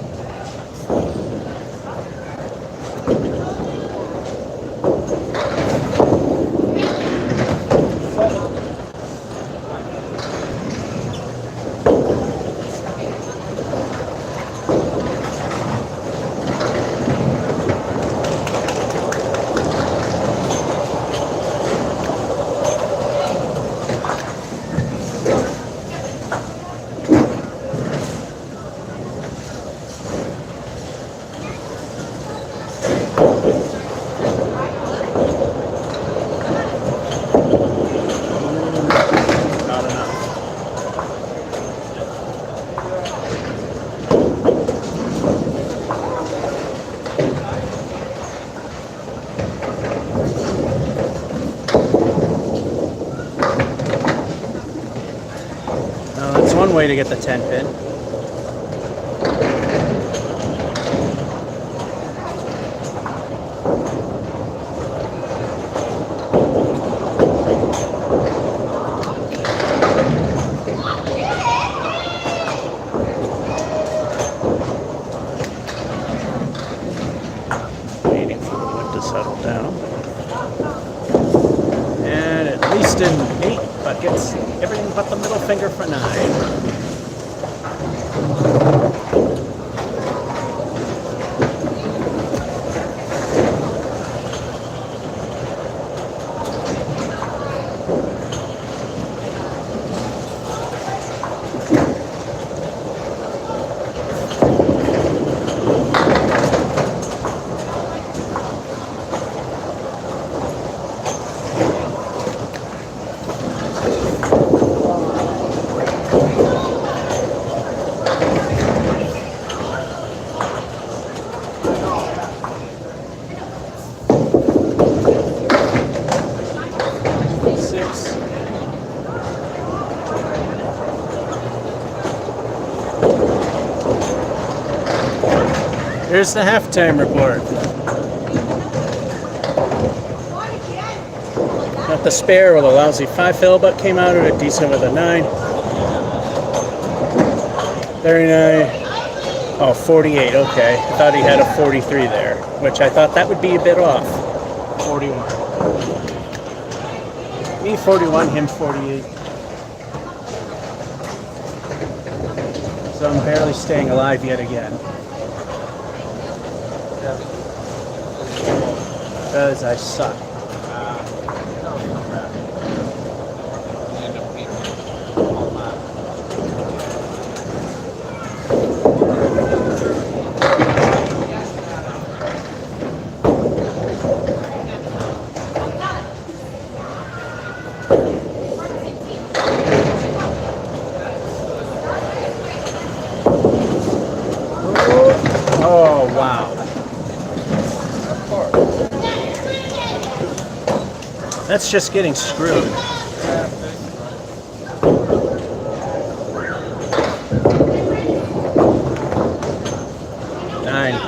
Not enough. That's one way to get the 10 pin. Waiting for the wood to settle down. And at least in 8 buckets, everything but the middle finger for 9. Here's the halftime report. Got the spare with a lousy 5 fill, but came out at a decent with a 9. 39. Oh, 48. Okay. I thought he had a 43 there, which I thought that would be a bit off. 41. Me 41, him 48. So I'm barely staying alive yet again. Because I suck. Oh, wow. That's just getting screwed. Nine.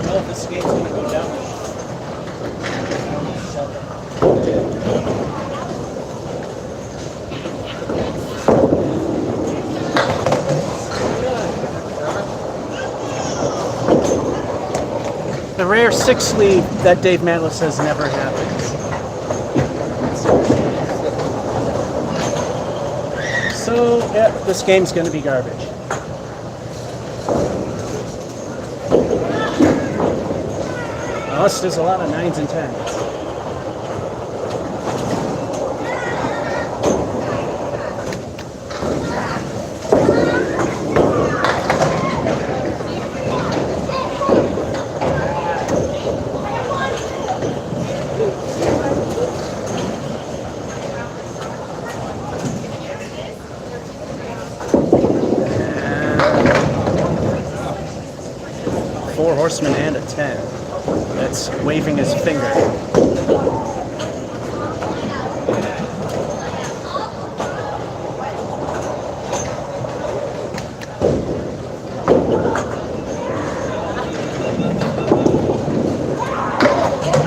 Well, this game's going to go down. The rare 6 lead that Dave Mantle says never happens. So, yeah, this game's going to be garbage. Unless there's a lot of 9s and 10s. Four horsemen and a 10. That's waving his finger.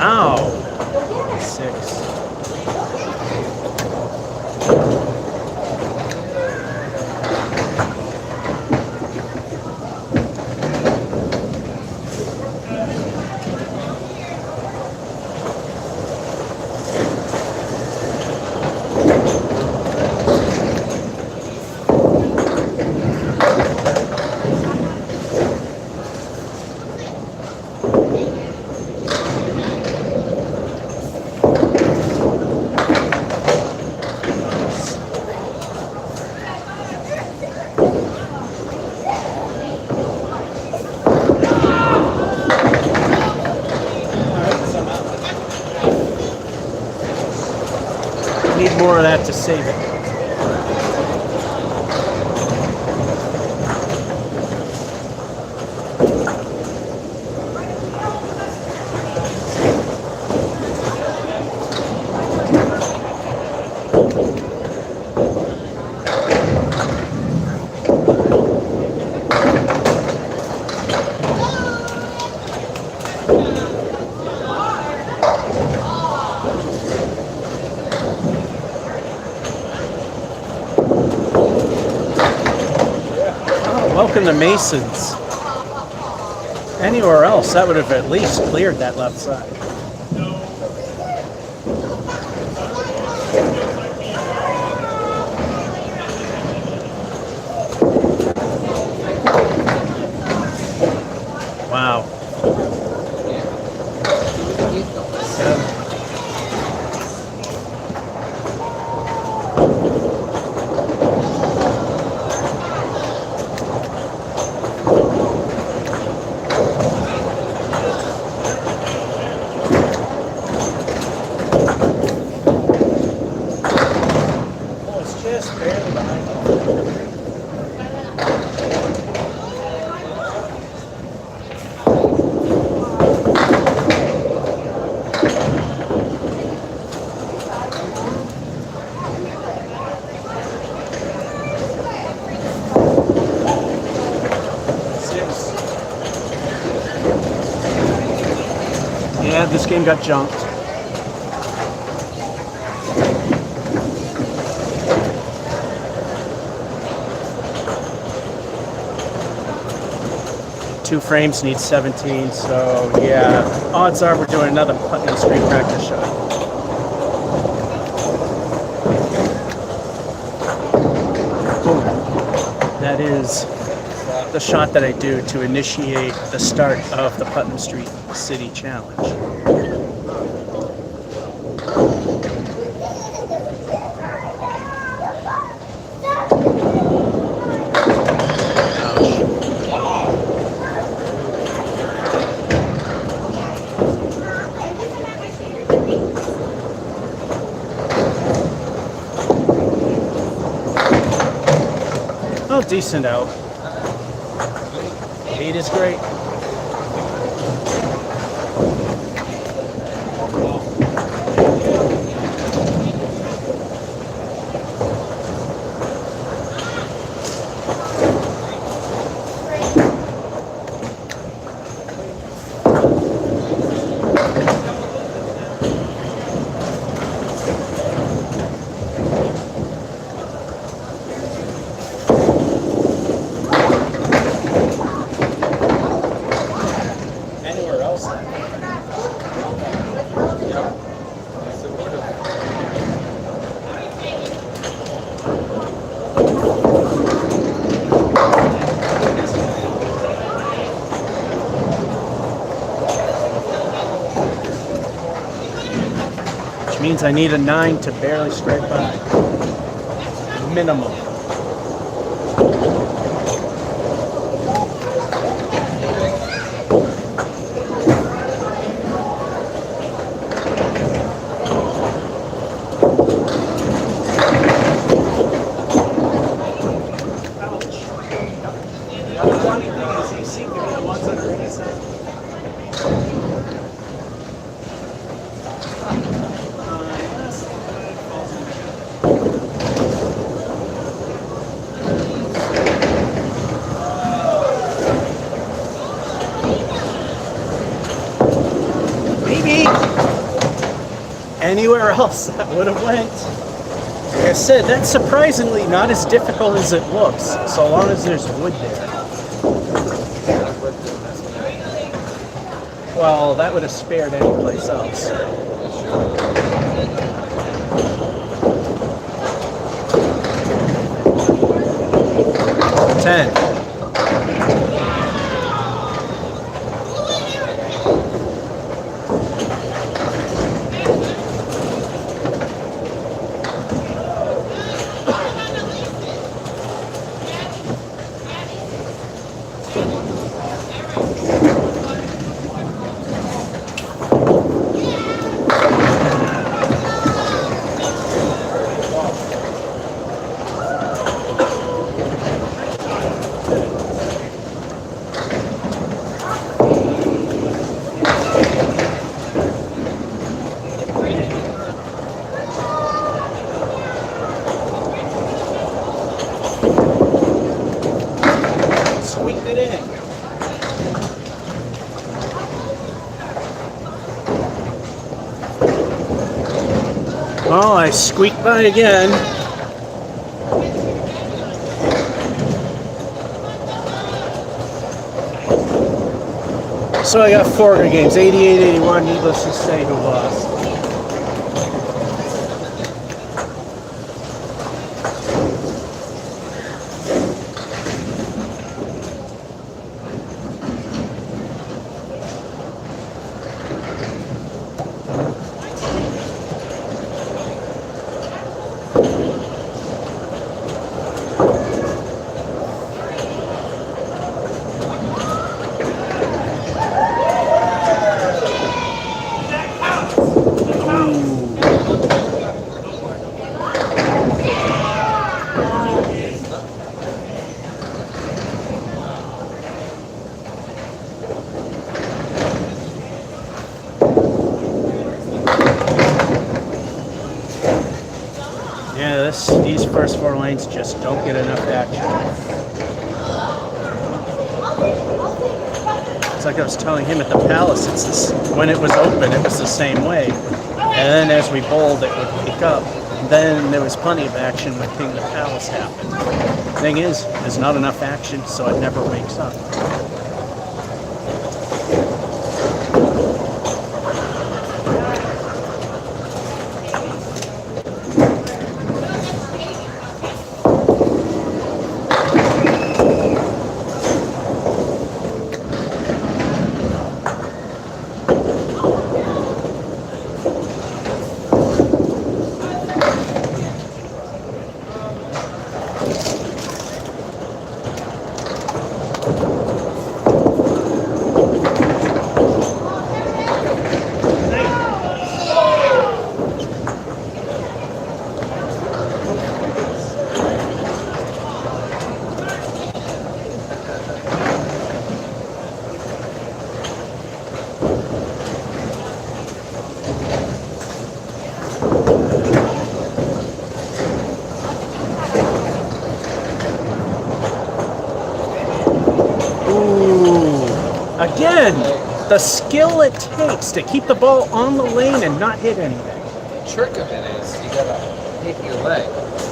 Ow! 6. Need more of that to save it. Welcome to Masons. Anywhere else, that would have at least cleared that left side. Wow. 7. Yeah, this game got junked. Two frames need 17, so yeah, odds are we're doing another Putnam Street practice shot. Boom. That is the shot that I do to initiate the start of the Putnam Street City Challenge. Oh, decent out. 8 is great. Anywhere else? Which means I need a 9 to barely scrape by. Minimum. Anywhere else that would have went. Like I said, that's surprisingly not as difficult as it looks, so long as there's wood there. Well, that would have spared any place else. Ten. Squeaked it in. Oh, I squeaked by again. So I got 4 good games, 88, 81, needless to say who lost. Yeah, these first 4 lanes just don't get enough action. It's like I was telling him at the Palace, it's this, when it was open, it was the same way. And then as we bowled, it would pick up. And then there was plenty of action when King of the Palace happened. Thing is, there's not enough action, so it never wakes up. Again, the skill it takes to keep the ball on the lane and not hit anything. The trick of it is you gotta hit your leg.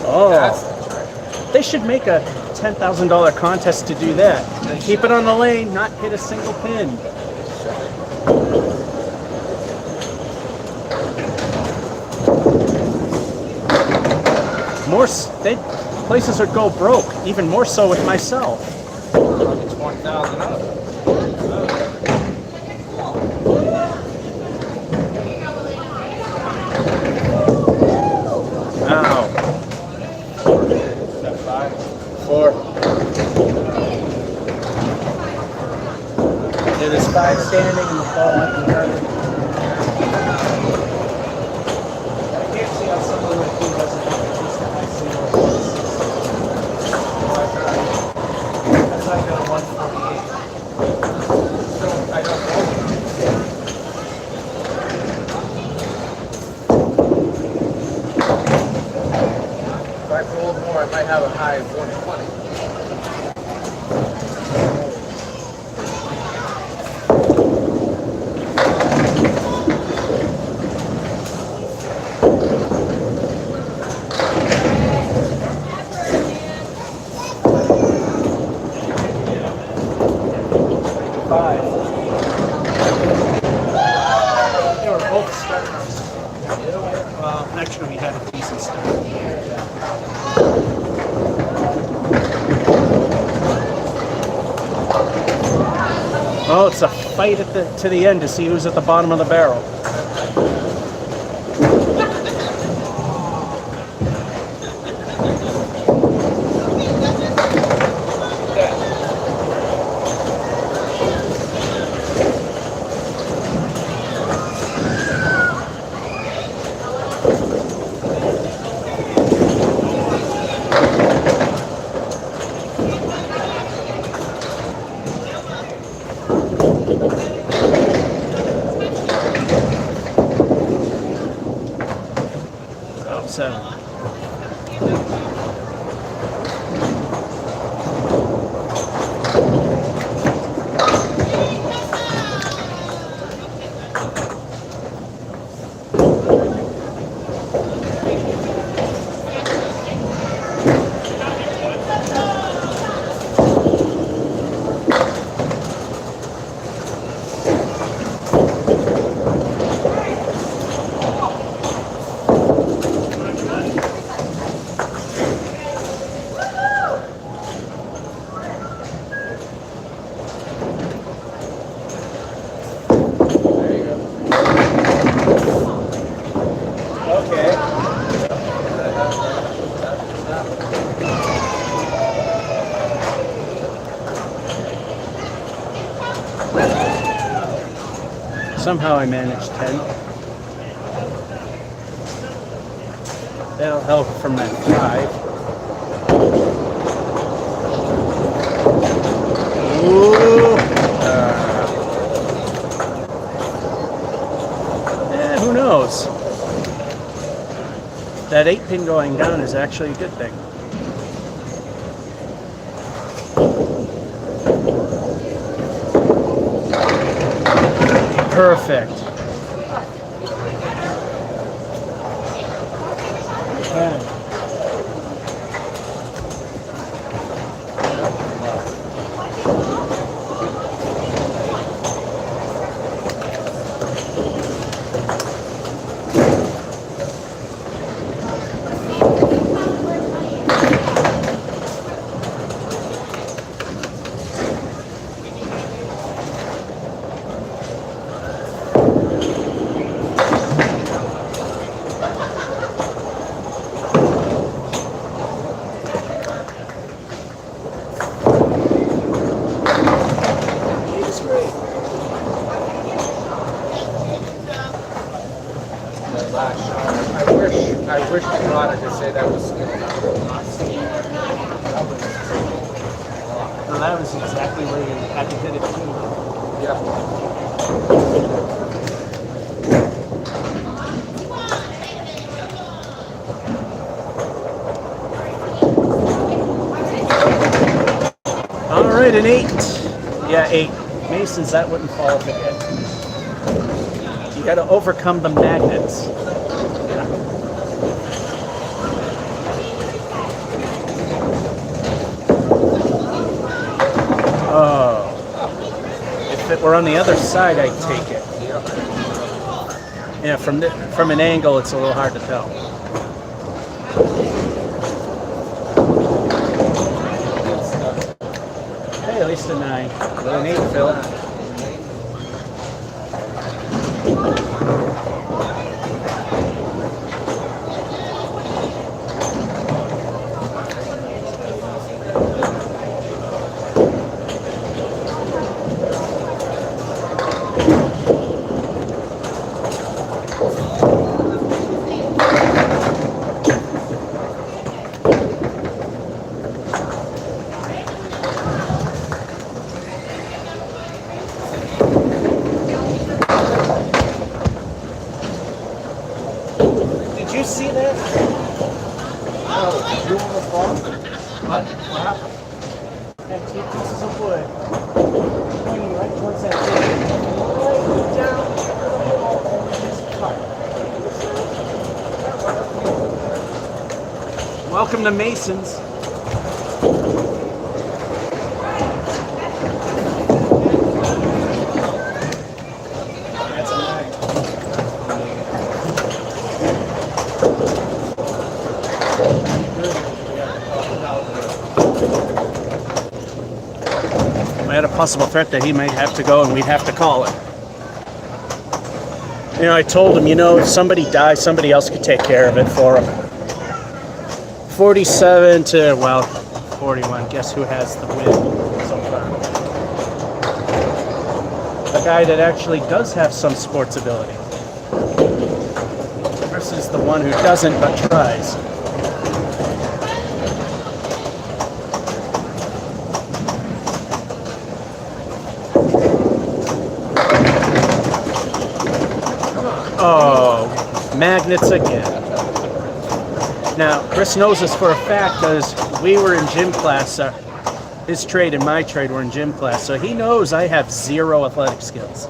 Oh. That's the trick. They should make a $10,000 contest to do that. Keep it on the lane, not hit a single pin. Places would go broke, even more so with myself. It's 1,000 up. Ow. Is that 5? 4. Yeah, there's 5 standing in the ball. I can't see how someone like you doesn't have at least a high single. That's like a 148. So I don't know. If I rolled more, I might have a high of 120. They were both starters. Well, actually, we had a decent start. Oh, it's a fight to the end to see who's at the bottom of the barrel. So. Somehow I managed 10. That'll help from that 5. Ooh. Who knows? That 8 pin going down is actually a good thing. Perfect. Okay. I wish you wanted to say that was still not steam. Well, that was exactly where you had to hit it too. Yeah. All right, an 8. Yeah, 8. Masons, that wouldn't fall if it hit. You got to overcome the magnets. Oh. If it were on the other side, I'd take it. Yeah, from an angle, it's a little hard to tell. Hey, at least a 9. With an 8, Phil. Did you see that? Oh, you on the phone? What happened? Had 2 pieces of wood pointing right towards that thing. Right down to the hole in his car. Welcome to Masons. That's a 9. I had a possible threat that he might have to go and we'd have to call it. You know, I told him, if somebody dies, somebody else could take care of it for him. 47 to, 41. Guess who has the win so far? A guy that actually does have some sports ability. Versus the one who doesn't but tries. Oh, magnets again. Now, Chris knows this for a fact because we were in gym class. His trade and my trade were in gym class, so he knows I have 0 athletic skills.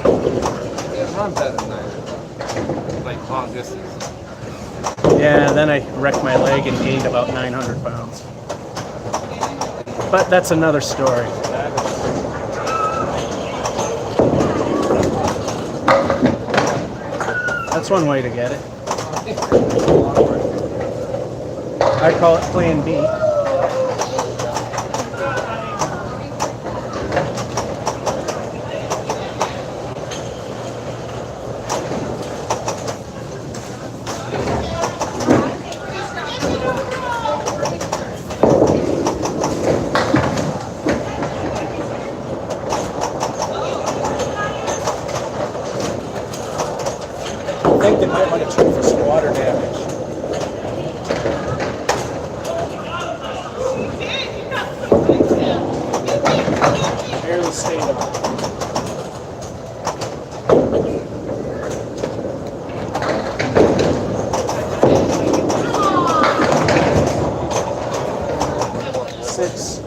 Yeah, run better than I do. Like long distance. Yeah, then I wrecked my leg and gained about 900 pounds. But that's another story. That's one way to get it. I call it Plan B. I think they might want to check for some water damage. Barely stable. Six.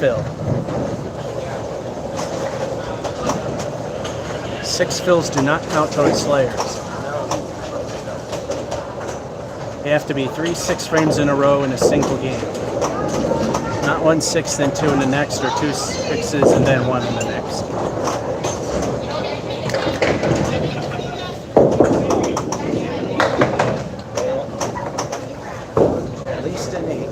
fill. 6 fills do not count towards slayers. They have to be 3 6 frames in a row in a single game. Not 1 6 then 2 in the next, or 2 6s and then 1 in the next. At least an 8.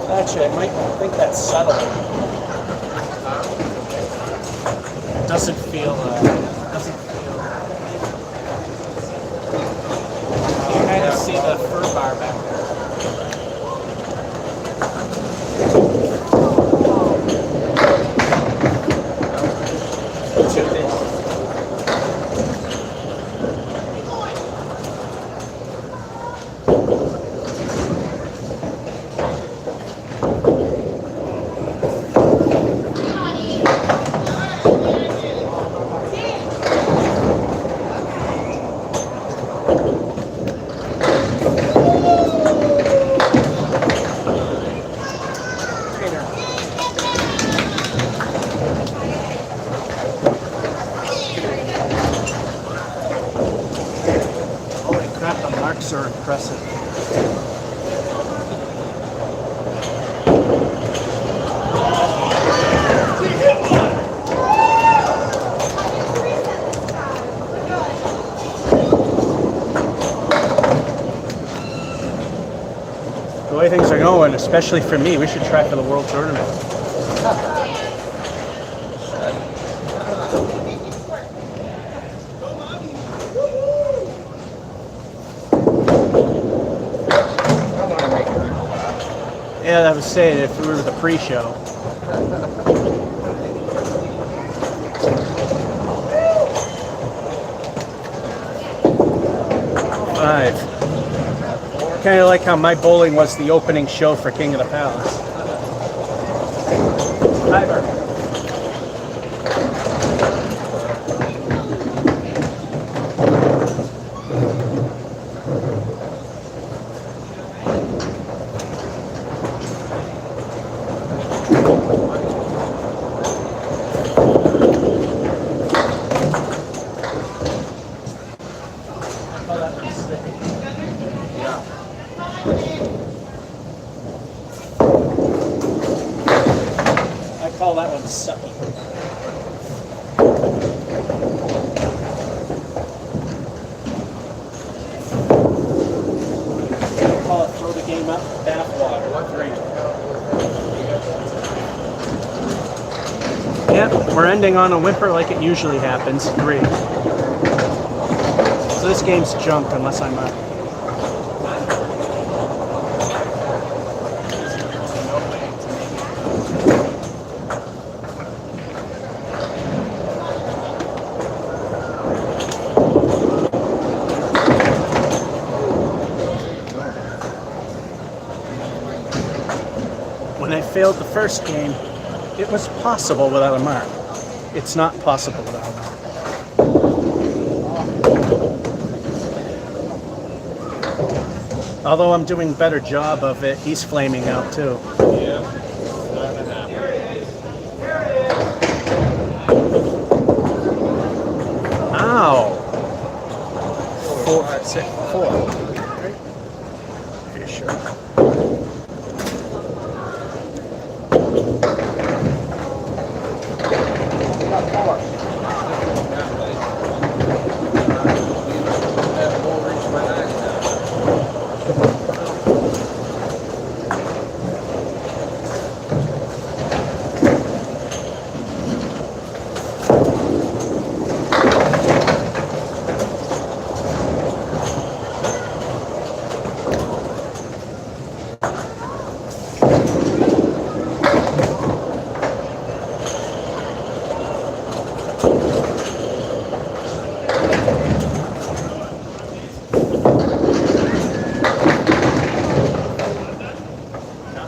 Actually, I might think that's subtle. It doesn't feel. You kind of see the fur bar back there. Too thin. Holy crap, the marks are impressive. The way things are going, especially for me, we should try for the World Tournament. Yeah, I was saying if we were the pre-show. Five. Kind of like how my bowling was the opening show for King of the Palace. Timer. I call that one sucky. I call it throw the game up bathwater. Yep, we're ending on a whimper like it usually happens. 3. So this game's junk unless I'm up. When I failed the first game, it was possible without a mark. It's not possible without a mark. Although I'm doing a better job of it, he's flaming out too. Yeah. Ow! 4, 6, 4. Are you sure?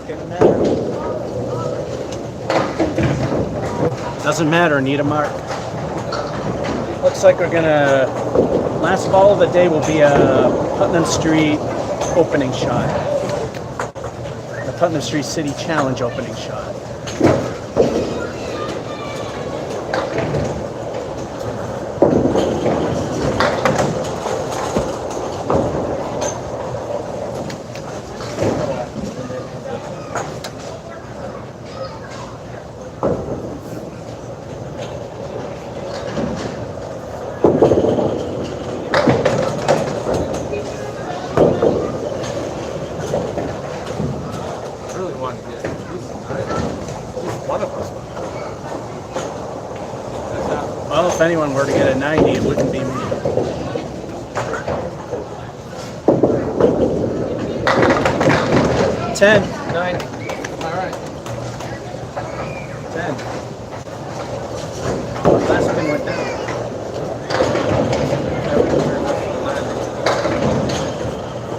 gonna matter. Doesn't matter, need a mark. Looks like we're gonna, last ball of the day will be a Putnam Street opening shot. The Putnam Street City Challenge opening shot. Well, if anyone were to get a 90, it wouldn't be me. $10. 9. All right. 10. Last pin went down.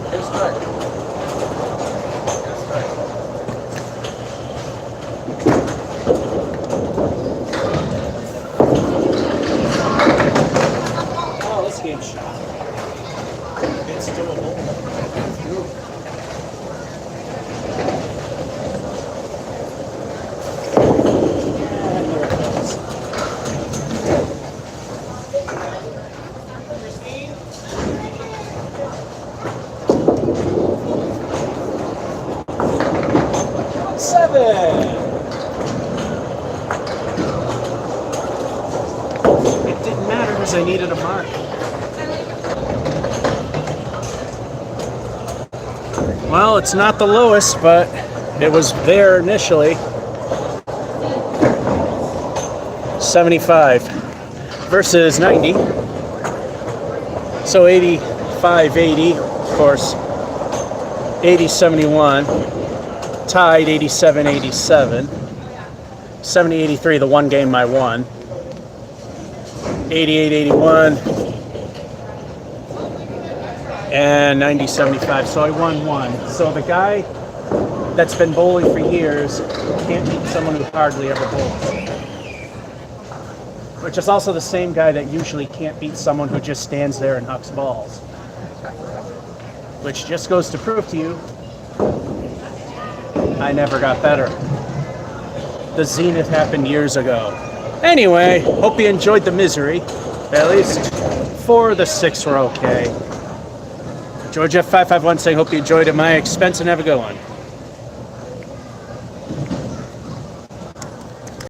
Good strike. Good strike. Oh, this game's shot. It's doable. It didn't matter because I needed a mark. Well, it's not the lowest, but it was there initially. 75 versus 90. So 85, 80, of course. 80, 71. Tied 87, 87. 70, 83, the one game I won. 88, 81. And 90, 75. So I won one. So the guy that's been bowling for years can't beat someone who hardly ever bowls. Which is also the same guy that usually can't beat someone who just stands there and hucks balls. Which just goes to prove to you, I never got better. The zenith happened years ago. Anyway, hope you enjoyed the misery. At least 4 of the 6 were okay. George F551 saying, hope you enjoyed at my expense and have a good one.